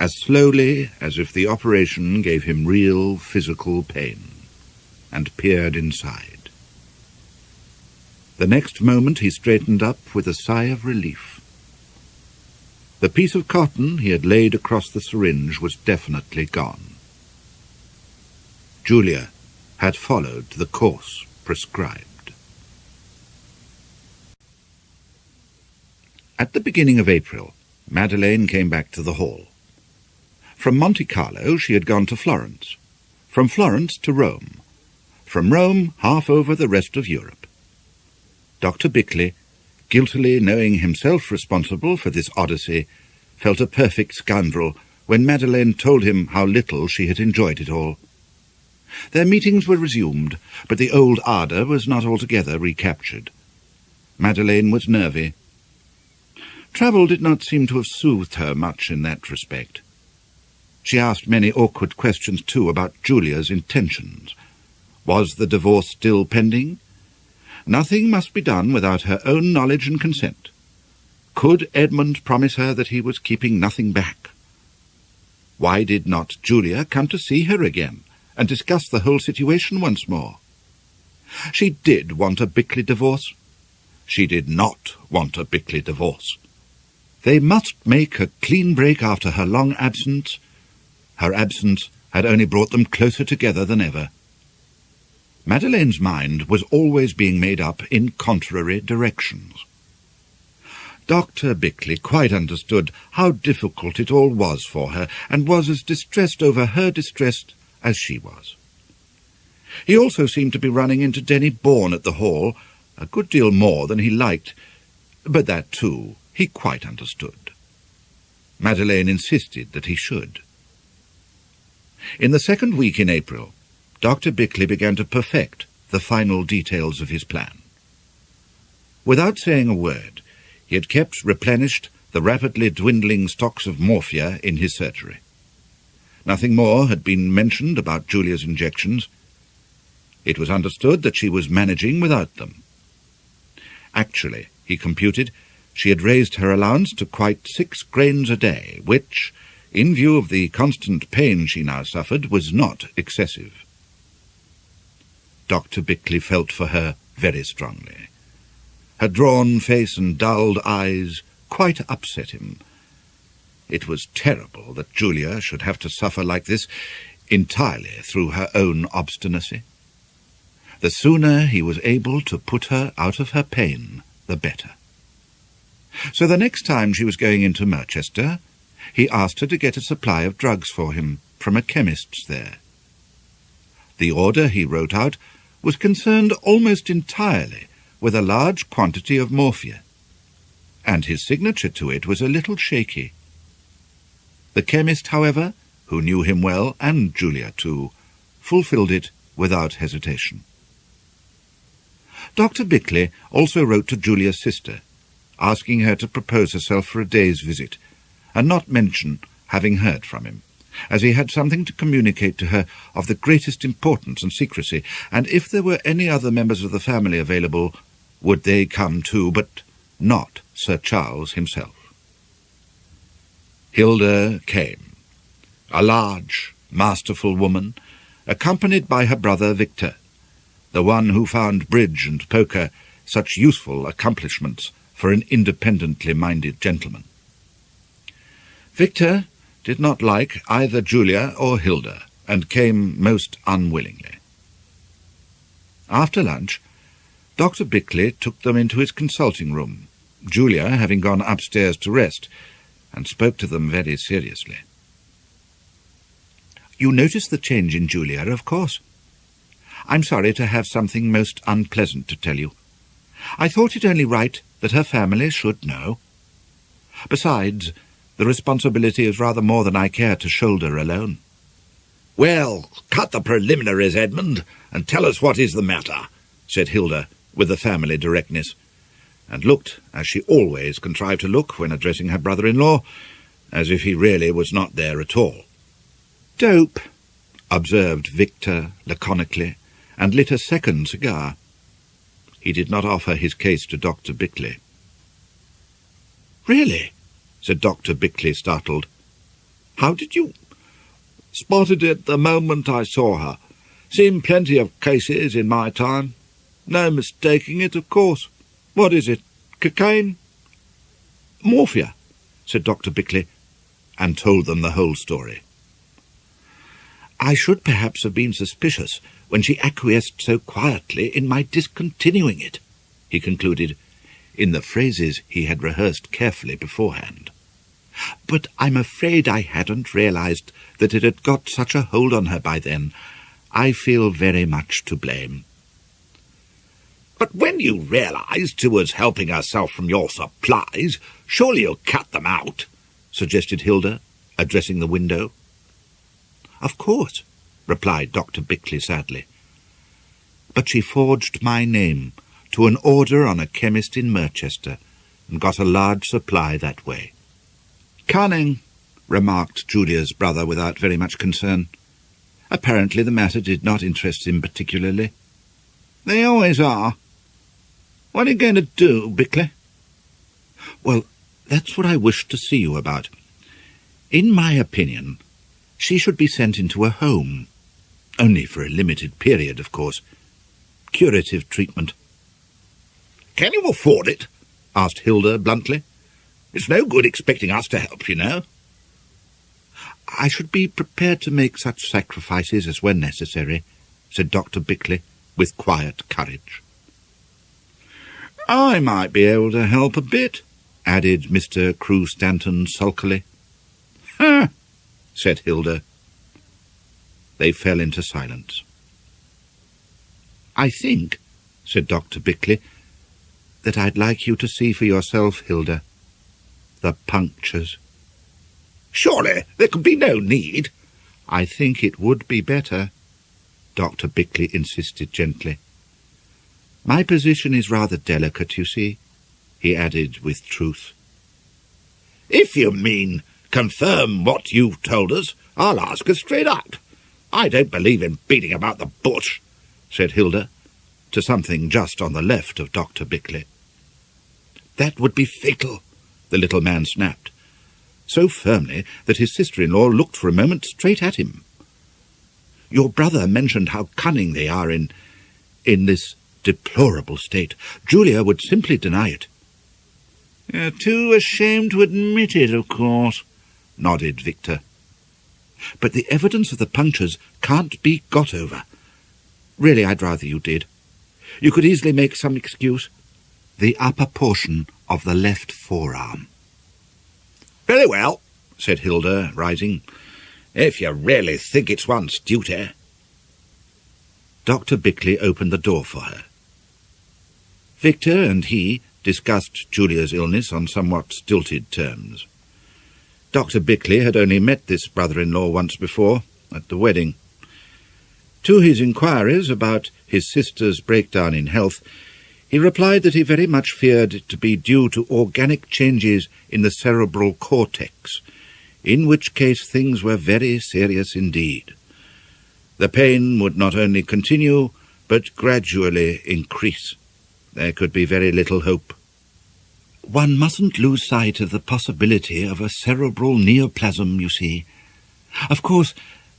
as slowly as if the operation gave him real physical pain, and peered inside. The next moment he straightened up with a sigh of relief. The piece of cotton he had laid across the syringe was definitely gone. Julia had followed the course prescribed. At the beginning of April, Madeleine came back to the hall. From Monte Carlo she had gone to Florence, from Florence to Rome, from Rome half over the rest of Europe. Dr. Bickleigh, guiltily knowing himself responsible for this odyssey, felt a perfect scoundrel when Madeleine told him how little she had enjoyed it all. Their meetings were resumed, but the old ardour was not altogether recaptured. Madeleine was nervy. Travel did not seem to have soothed her much in that respect. She asked many awkward questions, too, about Julia's intentions. Was the divorce still pending? Nothing must be done without her own knowledge and consent. Could Edmund promise her that he was keeping nothing back? Why did not Julia come to see her again and discuss the whole situation once more? She did want a Bickleigh divorce. She did not want a Bickleigh divorce. They must make a clean break after her long absence. Her absence had only brought them closer together than ever. Madeleine's mind was always being made up in contrary directions. Dr. Bickleigh quite understood how difficult it all was for her, and was as distressed over her distress as she was. He also seemed to be running into Denny Bourne at the Hall, a good deal more than he liked, but that, too, he quite understood. Madeleine insisted that he should. In the second week in April, Dr. Bickleigh began to perfect the final details of his plan. Without saying a word, he had kept replenished the rapidly dwindling stocks of morphia in his surgery. Nothing more had been mentioned about Julia's injections. It was understood that she was managing without them. Actually, he computed, she had raised her allowance to quite 6 grains a day, which, in view of the constant pain she now suffered, was not excessive. Dr. Bickleigh felt for her very strongly. Her drawn face and dulled eyes quite upset him. It was terrible that Julia should have to suffer like this entirely through her own obstinacy. The sooner he was able to put her out of her pain, the better. So the next time she was going into Merchester, he asked her to get a supply of drugs for him from a chemist's there. The order he wrote out was concerned almost entirely with a large quantity of morphia, and his signature to it was a little shaky. The chemist, however, who knew him well, and Julia too, fulfilled it without hesitation. Dr. Bickleigh also wrote to Julia's sister, asking her to propose herself for a day's visit, and not mention having heard from him, as he had something to communicate to her of the greatest importance and secrecy, and if there were any other members of the family available, would they come too, but not Sir Charles himself. Hilda came, a large, masterful woman, accompanied by her brother Victor, the one who found bridge and poker such useful accomplishments for an independently minded gentleman. Victor did not like either Julia or Hilda, and came most unwillingly. After lunch, Dr. Bickleigh took them into his consulting room, Julia having gone upstairs to rest, and spoke to them very seriously. "You notice the change in Julia, of course. I'm sorry to have something most unpleasant to tell you. I thought it only right that her family should know. Besides, the responsibility is rather more than I care to shoulder alone." "Well, cut the preliminaries, Edmund, and tell us what is the matter," said Hilda, with the family directness, and looked, as she always contrived to look when addressing her brother-in-law, as if he really was not there at all. "Dope," observed Victor laconically, and lit a second cigar. He did not offer his case to Dr. Bickleigh. "Really?" said Dr. Bickleigh, startled. "How did you—" "Spotted it the moment I saw her. Seen plenty of cases in my time. No mistaking it, of course. What is it? Cocaine?" "Morphia," said Dr. Bickleigh, and told them the whole story. "I should perhaps have been suspicious when she acquiesced so quietly in my discontinuing it," he concluded, in the phrases he had rehearsed carefully beforehand. "But I'm afraid I hadn't realized that it had got such a hold on her by then. I feel very much to blame." "But when you realized she was helping herself from your supplies, surely you cut them out," suggested Hilda, addressing the window. "Of course," replied Dr. Bickleigh sadly. "But she forged my name to an order on a chemist in Merchester, and got a large supply that way." "Cunning," remarked Julia's brother without very much concern. Apparently the matter did not interest him particularly. "They always are. What are you going to do, Bickleigh?" "Well, that's what I wished to see you about. In my opinion, she should be sent into a home. Only for a limited period, of course. curative treatment. "Can you afford it?" asked Hilda bluntly. "It's no good expecting us to help, you know." "I should be prepared to make such sacrifices as were necessary," said Dr. Bickleigh, with quiet courage. "I might be able to help a bit," added Mr. Crewe Stanton sulkily. "Huh," said Hilda. They fell into silence. "I think," said Dr. Bickleigh, "that I'd like you to see for yourself, Hilda. The punctures." "Surely there could be no need." "I think it would be better," Dr. Bickleigh insisted gently. "My position is rather delicate, you see," he added with truth. "If you mean confirm what you've told us, I'll ask her straight out. I don't believe in beating about the bush," said Hilda, to something just on the left of Dr. Bickleigh. "That would be fatal," the little man snapped, so firmly that his sister-in-law looked for a moment straight at him. "Your brother mentioned how cunning they are in this deplorable state. Julia would simply deny it." "You're too ashamed to admit it, of course," nodded Victor. "But the evidence of the punctures can't be got over. Really, I'd rather you did. You could easily make some excuse. The upper portion of the left forearm." "Very well," said Hilda, rising. "If you really think it's one's duty." Dr. Bickleigh opened the door for her. Victor and he discussed Julia's illness on somewhat stilted terms. Dr. Bickleigh had only met this brother-in-law once before, at the wedding. To his inquiries about his sister's breakdown in health, he replied that he very much feared it to be due to organic changes in the cerebral cortex, in which case things were very serious indeed. The pain would not only continue, but gradually increase. There could be very little hope. "One mustn't lose sight of the possibility of a cerebral neoplasm, you see. Of course,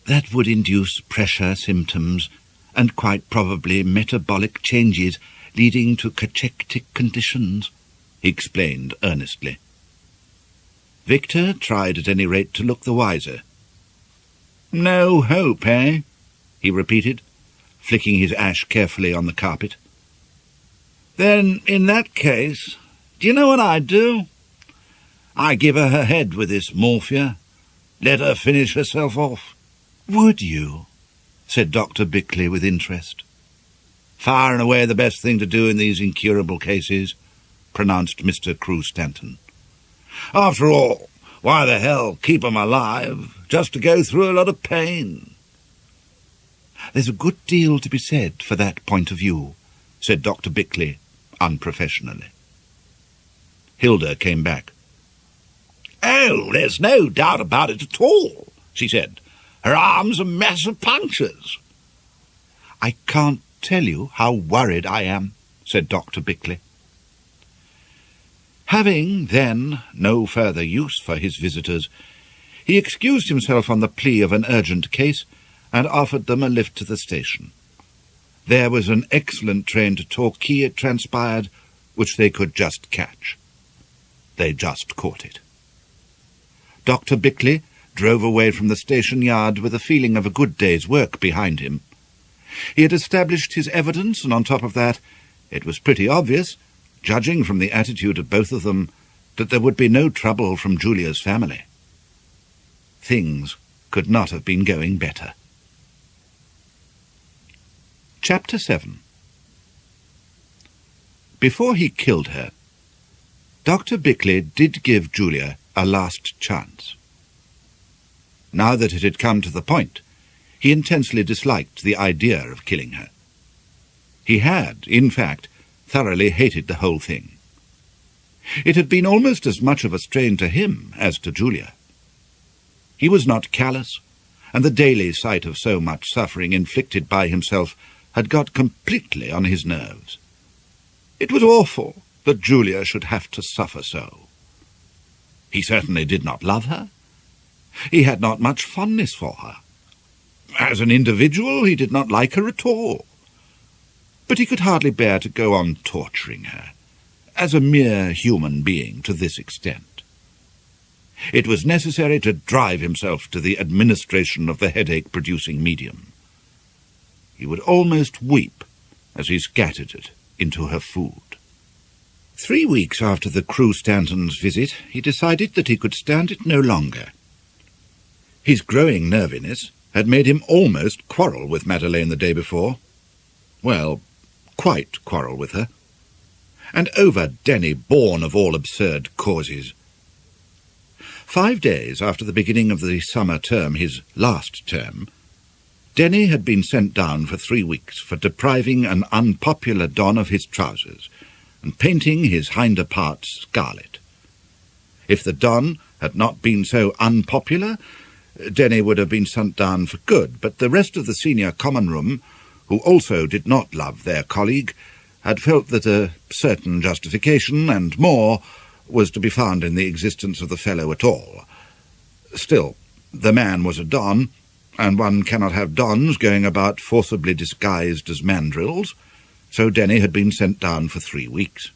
that would induce pressure symptoms, and quite probably metabolic changes leading to cachectic conditions," he explained earnestly. Victor tried at any rate to look the wiser. "No hope, eh?" he repeated, flicking his ash carefully on the carpet. "Then, in that case, do you know what I'd do? I'd give her head with this morphia. Let her finish herself off." "Would you?" said Dr. Bickleigh with interest. "Far and away the best thing to do in these incurable cases," pronounced Mr. Crewe Stanton. "After all, why the hell keep 'em alive, just to go through a lot of pain?" "There's a good deal to be said for that point of view," said Dr. Bickleigh unprofessionally. Hilda came back. "Oh, there's no doubt about it at all," she said. "Her arm's a mass of punctures." "I can't tell you how worried I am," said Dr. Bickleigh. Having, then, no further use for his visitors, he excused himself on the plea of an urgent case and offered them a lift to the station. There was an excellent train to Torquay, it transpired, which they could just catch. They just caught it. Dr. Bickleigh drove away from the station yard with a feeling of a good day's work behind him. He had established his evidence, and on top of that, it was pretty obvious, judging from the attitude of both of them, that there would be no trouble from Julia's family. Things could not have been going better. Chapter 7. Before he killed her, Dr. Bickleigh did give Julia a last chance. Now that it had come to the point, he intensely disliked the idea of killing her. He had, in fact, thoroughly hated the whole thing. It had been almost as much of a strain to him as to Julia. He was not callous, and the daily sight of so much suffering inflicted by himself had got completely on his nerves. It was awful that Julia should have to suffer so. He certainly did not love her. He had not much fondness for her. As an individual, he did not like her at all. but he could hardly bear to go on torturing her, as a mere human being to this extent. It was necessary to drive himself to the administration of the headache-producing medium. He would almost weep as he scattered it into her food. 3 weeks after the Crewe Stanton's visit, he decided that he could stand it no longer. His growing nerviness had made him almost quarrel with Madeleine the day before. Well, quite quarrel with her. And over Denny, born of all absurd causes. 5 days after the beginning of the summer term, his last term, Denny had been sent down for 3 weeks for depriving an unpopular Don of his trousers and painting his hinder parts scarlet. If the Don had not been so unpopular, Denny would have been sent down for good, but the rest of the senior common room, who also did not love their colleague, had felt that a certain justification, and more, was to be found in the existence of the fellow at all. Still, the man was a Don, and one cannot have Dons going about forcibly disguised as mandrills, so Denny had been sent down for 3 weeks.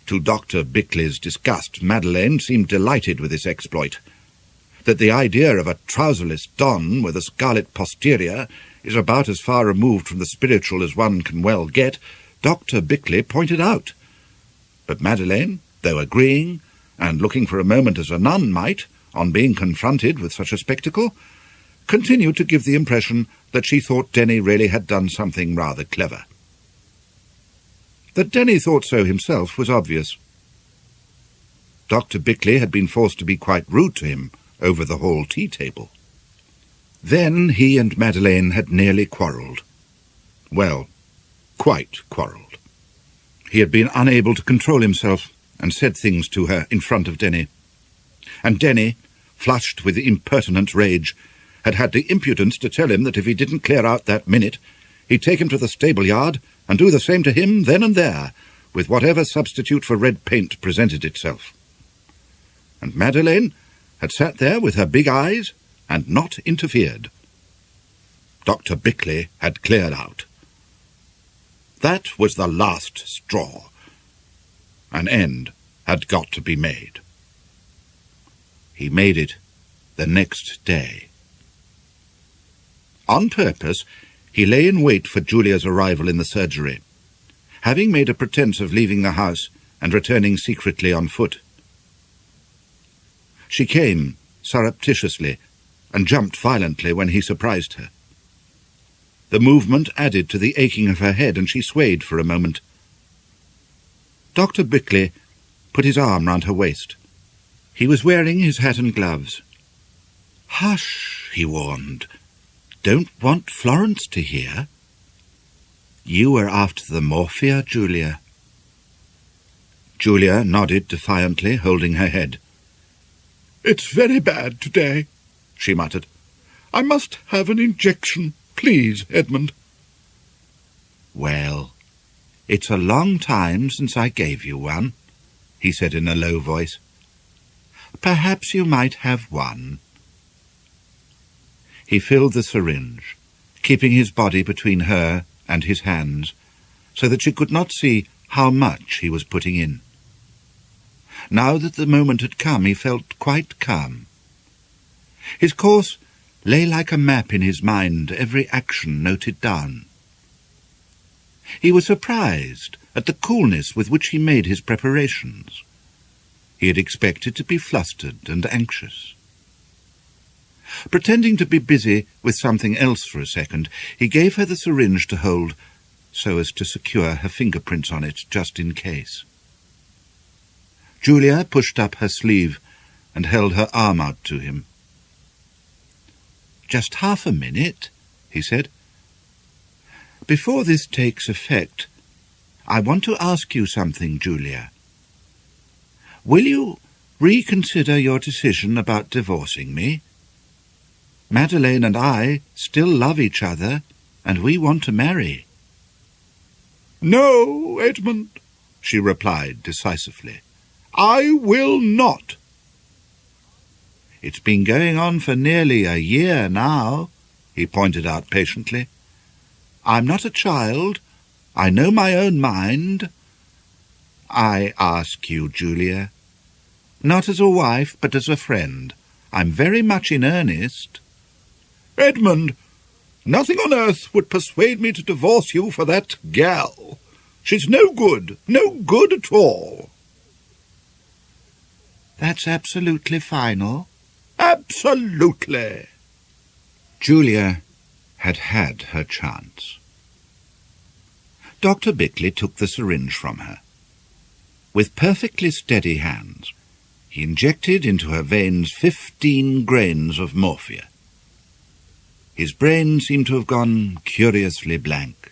To Dr. Bickleigh's disgust, Madeleine seemed delighted with this exploit. That the idea of a trouserless Don with a scarlet posterior is about as far removed from the spiritual as one can well get, Dr. Bickleigh pointed out. But Madeleine, though agreeing, and looking for a moment as a nun might, on being confronted with such a spectacle, continued to give the impression that she thought Denny really had done something rather clever. That Denny thought so himself was obvious. Dr. Bickleigh had been forced to be quite rude to him over the hall tea-table. Then he and Madeleine had nearly quarrelled. Well, quite quarrelled. He had been unable to control himself and said things to her in front of Denny. And Denny, flushed with impertinent rage, had had the impudence to tell him that if he didn't clear out that minute, he'd take him to the stable-yard and do the same to him then and there, with whatever substitute for red paint presented itself. And Madeleine had sat there with her big eyes and not interfered. Dr. Bickleigh had cleared out. That was the last straw. An end had got to be made. He made it the next day. On purpose, he lay in wait for Julia's arrival in the surgery, having made a pretence of leaving the house and returning secretly on foot. She came, surreptitiously, and jumped violently when he surprised her. The movement added to the aching of her head, and she swayed for a moment. Dr. Bickleigh put his arm round her waist. He was wearing his hat and gloves. "Hush," he warned. "Don't want Florence to hear. You were after the morphia, Julia." Julia nodded defiantly, holding her head. "It's very bad today," she muttered. "I must have an injection, please, Edmund." "Well, it's a long time since I gave you one," he said in a low voice. "Perhaps you might have one." He filled the syringe, keeping his body between her and his hands, so that she could not see how much he was putting in. Now that the moment had come, he felt quite calm. His course lay like a map in his mind, every action noted down. He was surprised at the coolness with which he made his preparations. He had expected to be flustered and anxious. Pretending to be busy with something else for a second, he gave her the syringe to hold, so as to secure her fingerprints on it, just in case. Julia pushed up her sleeve and held her arm out to him. "Just half a minute," he said. "Before this takes effect, I want to ask you something, Julia. Will you reconsider your decision about divorcing me? Madeleine and I still love each other, and we want to marry." "No, Edmund," she replied decisively. "I will not." "It's been going on for nearly a year now," he pointed out patiently. I'm not a child. I know my own mind. I ask you, Julia, not as a wife, but as a friend. I'm very much in earnest. Edmund, nothing on earth would persuade me to divorce you for that gal. She's no good at all. That's absolutely final? Absolutely. Julia had had her chance. Dr. Bickleigh took the syringe from her. With perfectly steady hands, he injected into her veins 15 grains of morphia. His brain seemed to have gone curiously blank.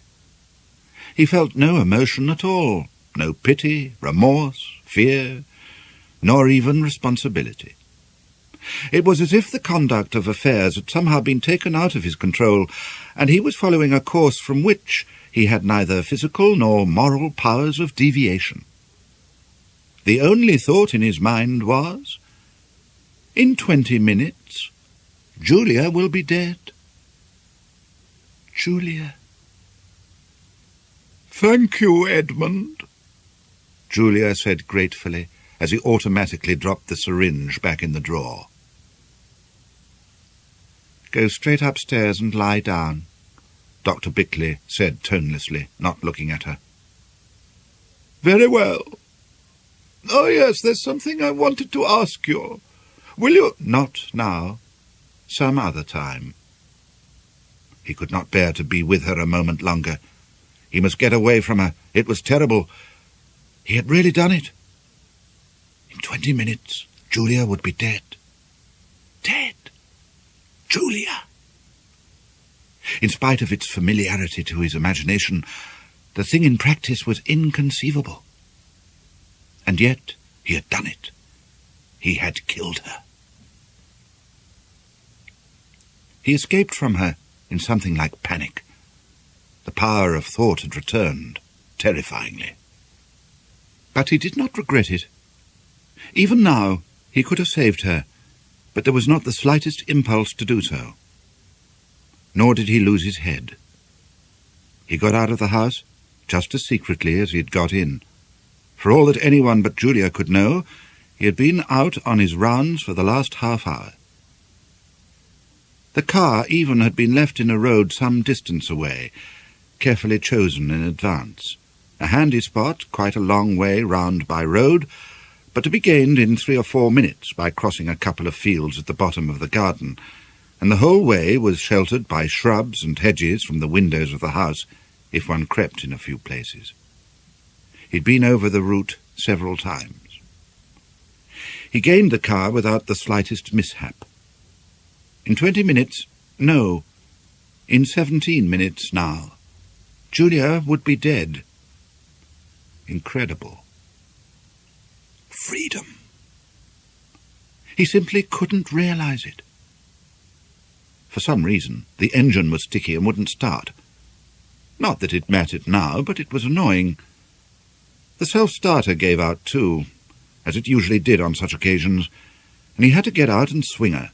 He felt no emotion at all, no pity, remorse, fear, nor even responsibility. It was as if the conduct of affairs had somehow been taken out of his control, and he was following a course from which he had neither physical nor moral powers of deviation. The only thought in his mind was, in 20 minutes, Julia will be dead. Julia. Thank you, Edmund, Julia said gratefully, as he automatically dropped the syringe back in the drawer. Go straight upstairs and lie down, Dr. Bickleigh said tonelessly, not looking at her. Very well. Oh, yes, there's something I wanted to ask you. Will you— Not now. Some other time. He could not bear to be with her a moment longer. He must get away from her. It was terrible. He had really done it. In 20 minutes, Julia would be dead. Dead. Julia. In spite of its familiarity to his imagination, the thing in practice was inconceivable. And yet he had done it. He had killed her. He escaped from her in something like panic. The power of thought had returned, terrifyingly. But he did not regret it. Even now he could have saved her, but there was not the slightest impulse to do so. Nor did he lose his head. He got out of the house just as secretly as he had got in. For all that anyone but Julia could know, he had been out on his rounds for the last half-hour. The car even had been left in a road some distance away, carefully chosen in advance. A handy spot, quite a long way round by road, but to be gained in 3 or 4 minutes by crossing a couple of fields at the bottom of the garden, and the whole way was sheltered by shrubs and hedges from the windows of the house, if one crept in a few places. He'd been over the route several times. He gained the car without the slightest mishap. In 20 minutes, no, in 17 minutes now, Julia would be dead. Incredible. Freedom. He simply couldn't realize it. For some reason, the engine was sticky and wouldn't start. Not that it mattered now, but it was annoying. The self-starter gave out too, as it usually did on such occasions, and he had to get out and swing her.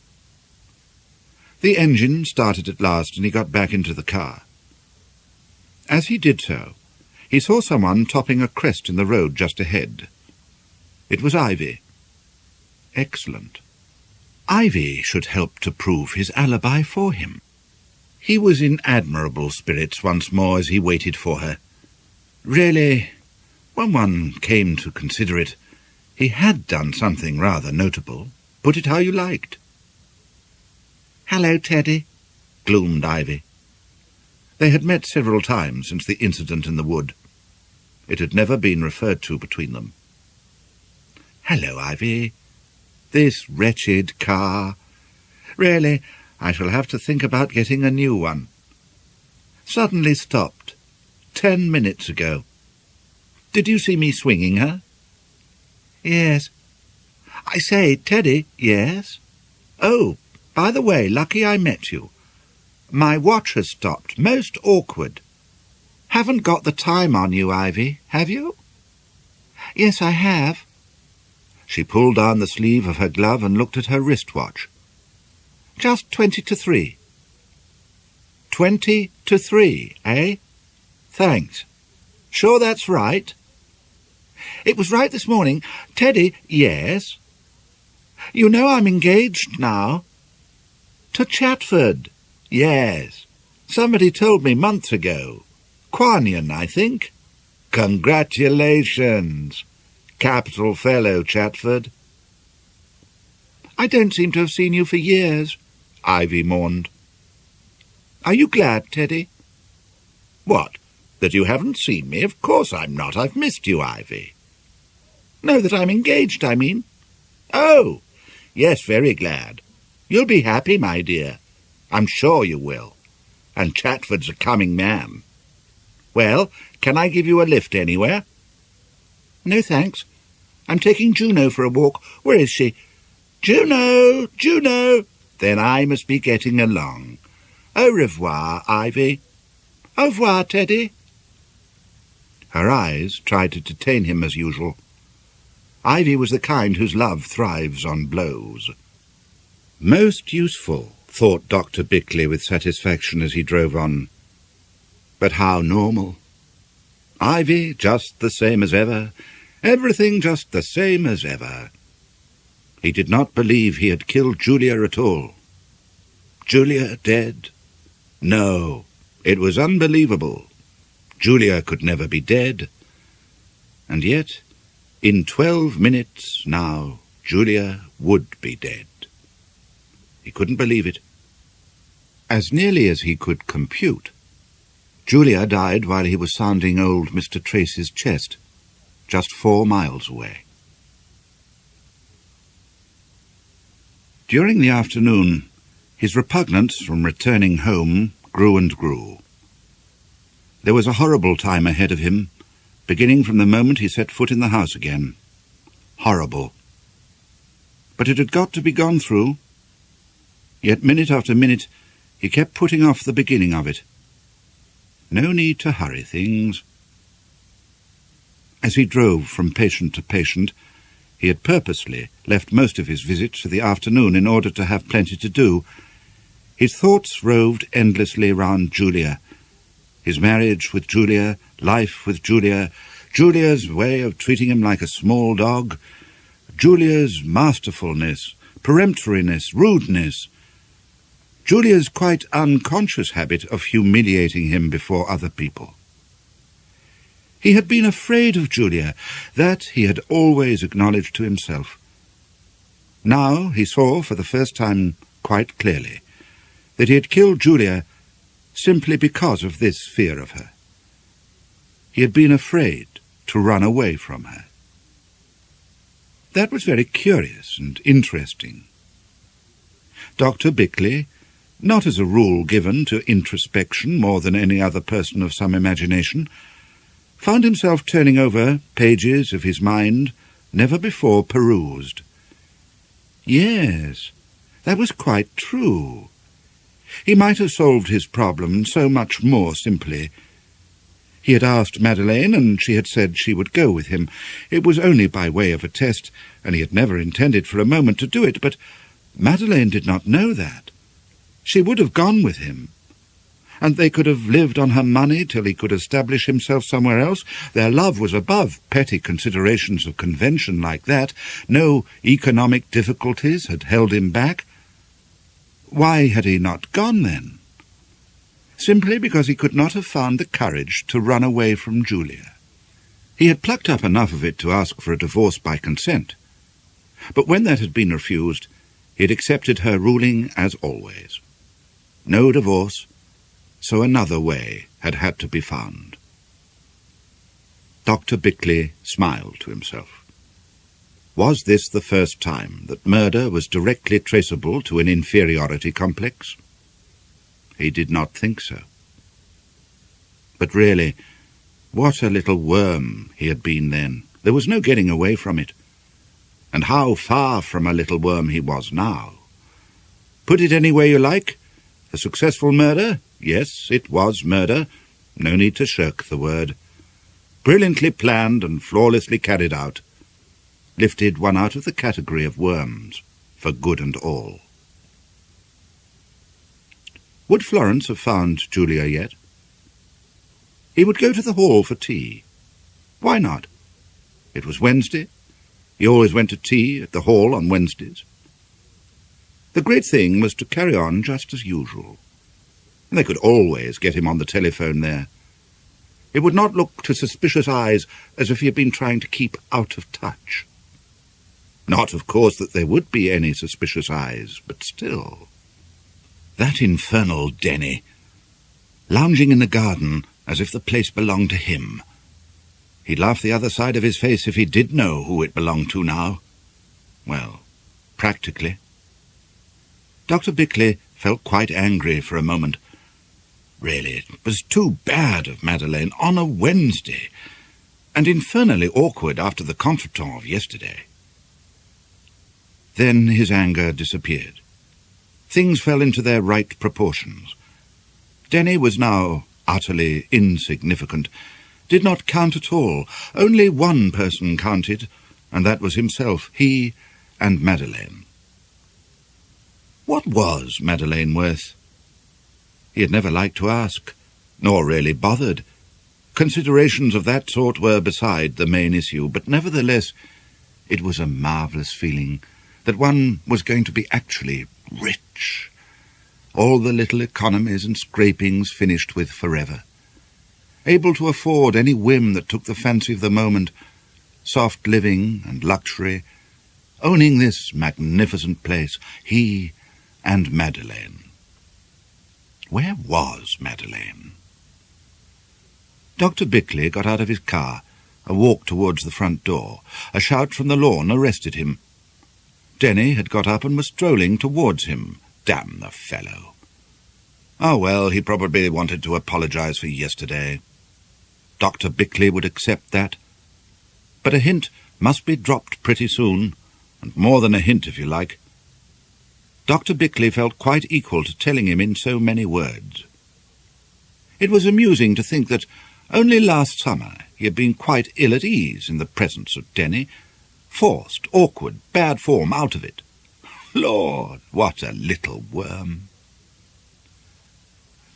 The engine started at last, and he got back into the car. As he did so, he saw someone topping a crest in the road just ahead. It was Ivy. Excellent. Ivy should help to prove his alibi for him. He was in admirable spirits once more as he waited for her. Really, when one came to consider it, he had done something rather notable. Put it how you liked. "Hello, Teddy," gloomed Ivy. They had met several times since the incident in the wood. It had never been referred to between them. "Hello, Ivy. This wretched car. Really, I shall have to think about getting a new one. Suddenly stopped. 10 minutes ago. Did you see me swinging her?" "Yes." "I say, Teddy." "Yes?" "Oh, by the way, lucky I met you. My watch has stopped. Most awkward. Haven't got the time on you, Ivy, have you?" "Yes, I have." She pulled down the sleeve of her glove and looked at her wristwatch. "Just 20 to 3. 20-3, eh? Thanks. Sure that's right? It was right this morning. Teddy, yes? You know I'm engaged now. To Chatford, yes. Somebody told me months ago. Quanian, I think. Congratulations. Capital fellow, Chatford. I don't seem to have seen you for years, Ivy mourned. Are you glad, Teddy? What, that you haven't seen me? Of course I'm not. I've missed you, Ivy. No, that I'm engaged, I mean. Oh, yes, very glad. You'll be happy, my dear. I'm sure you will. And Chatford's a coming man. Well, can I give you a lift anywhere? No, thanks. I'm taking Juno for a walk. Where is she? Juno! Juno! Then I must be getting along. Au revoir, Ivy. Au revoir, Teddy. Her eyes tried to detain him as usual. Ivy was the kind whose love thrives on blows. Most useful, thought Dr. Bickleigh with satisfaction as he drove on. But how normal. Ivy just the same as ever, everything just the same as ever. He did not believe he had killed Julia at all. Julia dead? No, it was unbelievable. Julia could never be dead. And yet, in 12 minutes now, Julia would be dead. He couldn't believe it. As nearly as he could compute, Julia died while he was sounding old Mr. Tracy's chest, just 4 miles away. During the afternoon, his repugnance from returning home grew and grew. There was a horrible time ahead of him, beginning from the moment he set foot in the house again. Horrible. But it had got to be gone through. Yet minute after minute he kept putting off the beginning of it. No need to hurry things. As he drove from patient to patient, he had purposely left most of his visits to the afternoon in order to have plenty to do. His thoughts roved endlessly round Julia, his marriage with Julia, life with Julia, Julia's way of treating him like a small dog, Julia's masterfulness, peremptoriness, rudeness, Julia's quite unconscious habit of humiliating him before other people. He had been afraid of Julia, that he had always acknowledged to himself. Now he saw for the first time quite clearly that he had killed Julia simply because of this fear of her. He had been afraid to run away from her. That was very curious and interesting. Dr. Bickleigh, not as a rule given to introspection more than any other person of some imagination, found himself turning over pages of his mind never before perused. Yes, that was quite true. He might have solved his problem so much more simply. He had asked Madeleine, and she had said she would go with him. It was only by way of a test, and he had never intended for a moment to do it, but Madeleine did not know that. She would have gone with him, and they could have lived on her money till he could establish himself somewhere else. Their love was above petty considerations of convention like that. No economic difficulties had held him back. Why had he not gone, then? Simply because he could not have found the courage to run away from Julia. He had plucked up enough of it to ask for a divorce by consent. But when that had been refused, he had accepted her ruling as always. No divorce, so another way had to be found. Dr. Bickleigh smiled to himself. Was this the first time that murder was directly traceable to an inferiority complex? He did not think so. But really, what a little worm he had been then. There was no getting away from it. And how far from a little worm he was now. Put it any way you like. A successful murder? Yes, it was murder. No need to shirk the word. Brilliantly planned and flawlessly carried out. Lifted one out of the category of worms, for good and all. Would Florence have found Julia yet? He would go to the hall for tea. Why not? It was Wednesday. He always went to tea at the hall on Wednesdays. The great thing was to carry on just as usual. And they could always get him on the telephone there. It would not look to suspicious eyes as if he had been trying to keep out of touch. Not, of course, that there would be any suspicious eyes, but still. That infernal Denny, lounging in the garden as if the place belonged to him. He'd laugh the other side of his face if he did know who it belonged to now. Well, practically. Dr. Bickleigh felt quite angry for a moment. Really, it was too bad of Madeleine on a Wednesday, and infernally awkward after the contretemps of yesterday. Then his anger disappeared. Things fell into their right proportions. Denny was now utterly insignificant, did not count at all. Only one person counted, and that was himself, he and Madeleine. What was Madeleine worth? He had never liked to ask, nor really bothered. Considerations of that sort were beside the main issue, but nevertheless it was a marvellous feeling that one was going to be actually rich. All the little economies and scrapings finished with forever. Able to afford any whim that took the fancy of the moment, soft living and luxury, owning this magnificent place, he and Madeleine. Where was Madeleine? Dr. Bickleigh got out of his car and walked towards the front door. A shout from the lawn arrested him. Denny had got up and was strolling towards him. Damn the fellow. Oh, well, he probably wanted to apologize for yesterday. Dr. Bickleigh would accept that. But a hint must be dropped pretty soon, and more than a hint, if you like. Dr. Bickleigh felt quite equal to telling him in so many words. It was amusing to think that only last summer he had been quite ill at ease in the presence of Denny, forced, awkward, bad form out of it. Lord, what a little worm.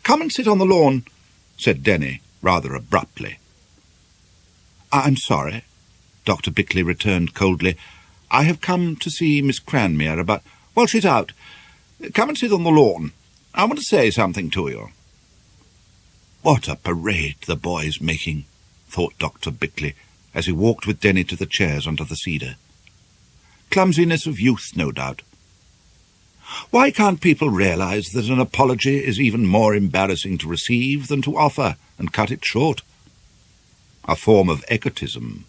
"Come and sit on the lawn," said Denny, rather abruptly. "I'm sorry," Dr. Bickleigh returned coldly. "I have come to see Miss Cranmere about—" "Well, she's out. Come and sit on the lawn. I want to say something to you." What a parade the boy's making, thought Dr. Bickleigh, as he walked with Denny to the chairs under the cedar. Clumsiness of youth, no doubt. Why can't people realize that an apology is even more embarrassing to receive than to offer and cut it short? A form of egotism.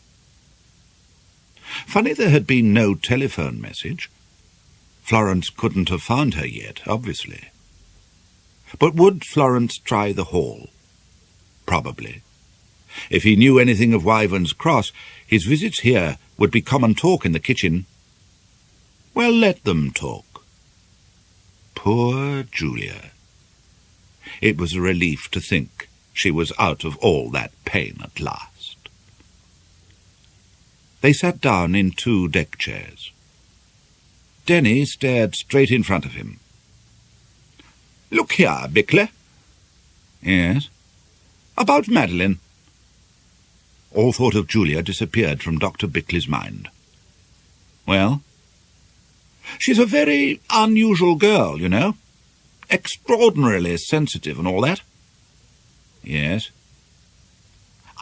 Funny there had been no telephone message. Florence couldn't have found her yet, obviously. But would Florence try the hall? Probably. If he knew anything of Wyvern's Cross, his visits here would be common talk in the kitchen. Well, let them talk. Poor Julia. It was a relief to think she was out of all that pain at last. They sat down in 2 deck chairs. Denny stared straight in front of him. "Look here, Bickleigh." "Yes?" "About Madeleine." All thought of Julia disappeared from Dr. Bickleigh's mind. "Well?" "She's a very unusual girl, you know. Extraordinarily sensitive and all that." "Yes?"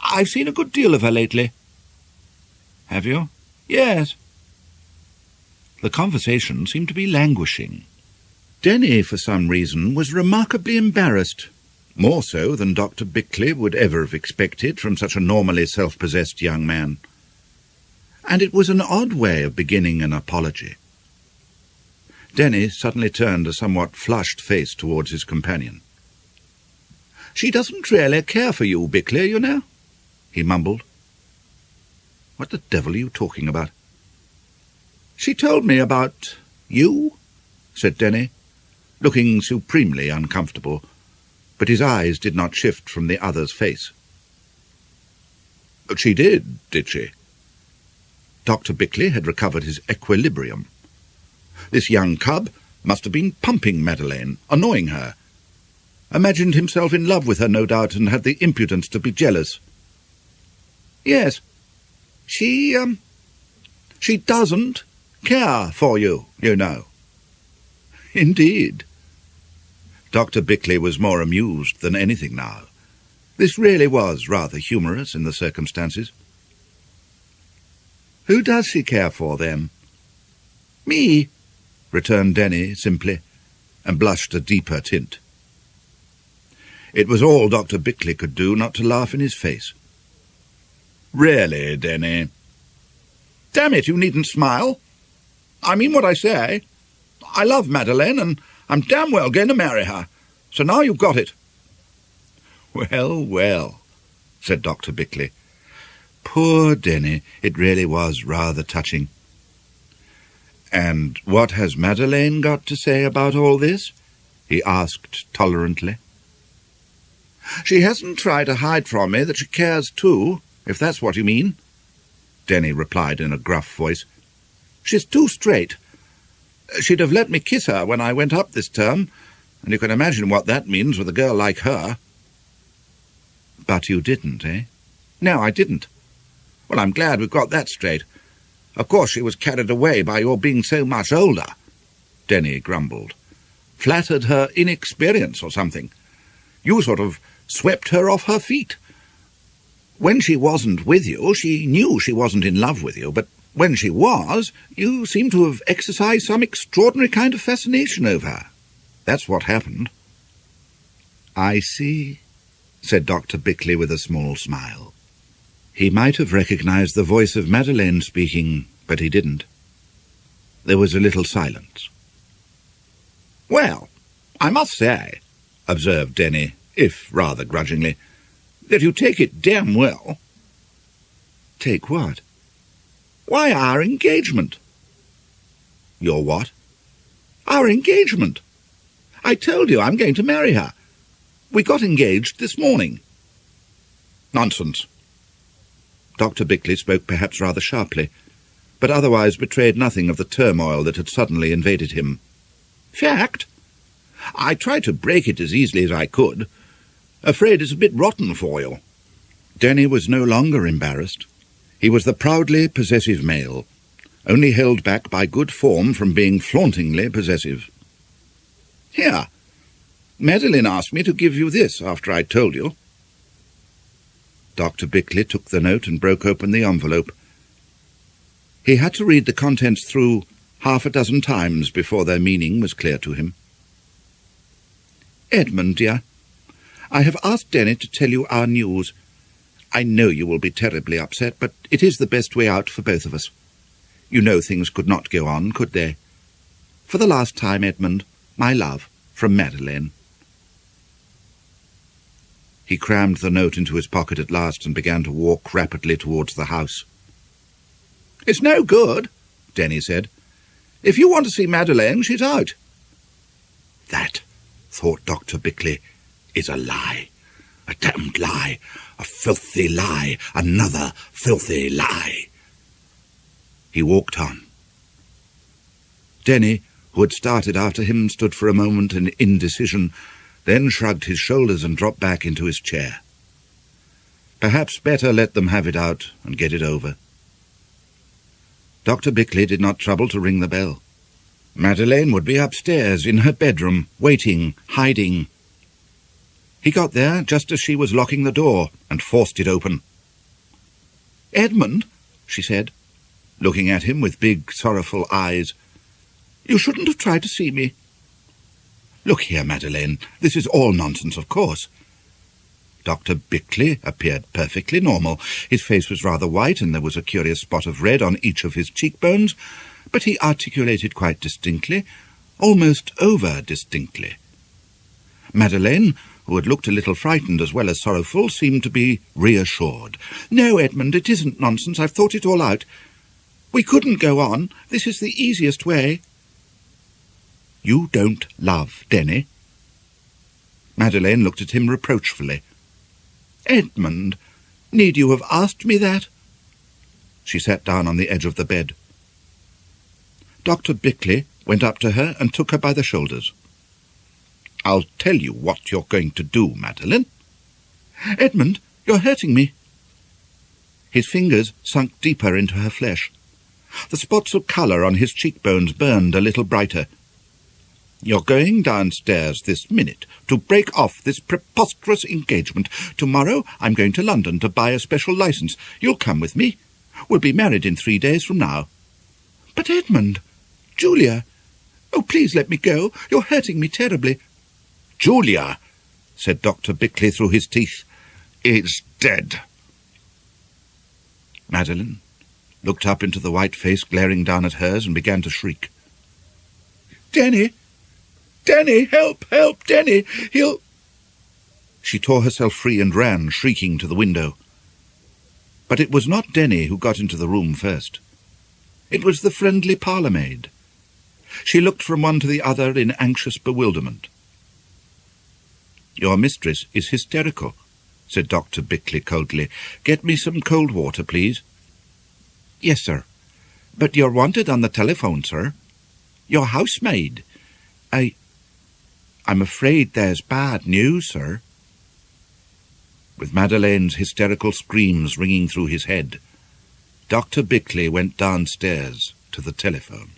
"I've seen a good deal of her lately." "Have you?" "Yes." The conversation seemed to be languishing. Denny, for some reason, was remarkably embarrassed, more so than Dr. Bickleigh would ever have expected from such a normally self-possessed young man. And it was an odd way of beginning an apology. Denny suddenly turned a somewhat flushed face towards his companion. "She doesn't really care for you, Bickleigh, you know," he mumbled. "What the devil are you talking about?" "She told me about you," said Denny, looking supremely uncomfortable, but his eyes did not shift from the other's face. "She did she?" Dr. Bickleigh had recovered his equilibrium. This young cub must have been pumping Madeleine, annoying her. Imagined himself in love with her, no doubt, and had the impudence to be jealous. Yes, she doesn't care for you, you know. Indeed. Dr. Bickleigh was more amused than anything now. This really was rather humorous in the circumstances. Who does she care for, then? Me, returned Denny simply, and blushed a deeper tint. It was all Dr. Bickleigh could do not to laugh in his face. Really, Denny? Damn it, you needn't smile. I mean what I say. I love Madeleine, and I'm damn well going to marry her. So now you've got it. Well, well, said Dr. Bickleigh. Poor Denny, it really was rather touching. And what has Madeleine got to say about all this? He asked tolerantly. She hasn't tried to hide from me that she cares too, if that's what you mean, Denny replied in a gruff voice. She's too straight. She'd have let me kiss her when I went up this term, and you can imagine what that means with a girl like her. But you didn't, eh? No, I didn't. Well, I'm glad we've got that straight. Of course she was carried away by your being so much older, Denny grumbled. Flattered her inexperience or something. You sort of swept her off her feet. When she wasn't with you, she knew she wasn't in love with you, but when she was, you seemed to have exercised some extraordinary kind of fascination over her. That's what happened. I see, said Dr. Bickleigh with a small smile. He might have recognized the voice of Madeleine speaking, but he didn't. There was a little silence. Well, I must say, observed Denny, if rather grudgingly, that you take it damn well. Take what? Why, our engagement. Your what? Our engagement. I told you I'm going to marry her. We got engaged this morning. Nonsense. Dr. Bickleigh spoke perhaps rather sharply, but otherwise betrayed nothing of the turmoil that had suddenly invaded him. Fact. I tried to break it as easily as I could. Afraid it's a bit rotten for you. Denny was no longer embarrassed. He was the proudly possessive male, only held back by good form from being flauntingly possessive. Here, Madeleine asked me to give you this after I told you. Dr. Bickleigh took the note and broke open the envelope. He had to read the contents through half a dozen times before their meaning was clear to him. Edmund, dear, I have asked Denny to tell you our news. I know you will be terribly upset, but it is the best way out for both of us. You know things could not go on, could they? For the last time, Edmund, my love, from Madeleine. He crammed the note into his pocket at last and began to walk rapidly towards the house. It's no good, Denny said. If you want to see Madeleine, she's out. That, thought Dr. Bickleigh, is a lie. A damned lie. A filthy lie. Another filthy lie. He walked on. Denny, who had started after him, stood for a moment in indecision, then shrugged his shoulders and dropped back into his chair. Perhaps better let them have it out and get it over. Dr. Bickleigh did not trouble to ring the bell. Madeleine would be upstairs in her bedroom, waiting, hiding. He got there just as she was locking the door and forced it open. Edmund, she said, looking at him with big, sorrowful eyes, you shouldn't have tried to see me. Look here, Madeleine, this is all nonsense, of course. Dr. Bickleigh appeared perfectly normal. His face was rather white, and there was a curious spot of red on each of his cheekbones, but he articulated quite distinctly, almost over-distinctly. Madeleine, who had looked a little frightened as well as sorrowful, seemed to be reassured. No, Edmund, it isn't nonsense. I've thought it all out. We couldn't go on. This is the easiest way. You don't love Denny? Madeleine looked at him reproachfully. Edmund, need you have asked me that? She sat down on the edge of the bed. Dr. Bickleigh went up to her and took her by the shoulders. I'll tell you what you're going to do, Madeleine. Edmund, you're hurting me. His fingers sunk deeper into her flesh. The spots of colour on his cheekbones burned a little brighter. You're going downstairs this minute to break off this preposterous engagement. Tomorrow I'm going to London to buy a special licence. You'll come with me. We'll be married in 3 days from now. But Edmund, Julia, oh, please let me go. You're hurting me terribly. Julia, said Dr. Bickleigh through his teeth, is dead. Madeleine looked up into the white face glaring down at hers and began to shriek. Denny! Denny! Help! Help! Denny! He'll... She tore herself free and ran, shrieking, to the window. But it was not Denny who got into the room first. It was the friendly parlour-maid. She looked from one to the other in anxious bewilderment. "Your mistress is hysterical," said Dr. Bickleigh coldly. "Get me some cold water, please." "Yes, sir. But you're wanted on the telephone, sir. Your housemaid. I'm afraid there's bad news, sir." With Madeleine's hysterical screams ringing through his head, Dr. Bickleigh went downstairs to the telephone.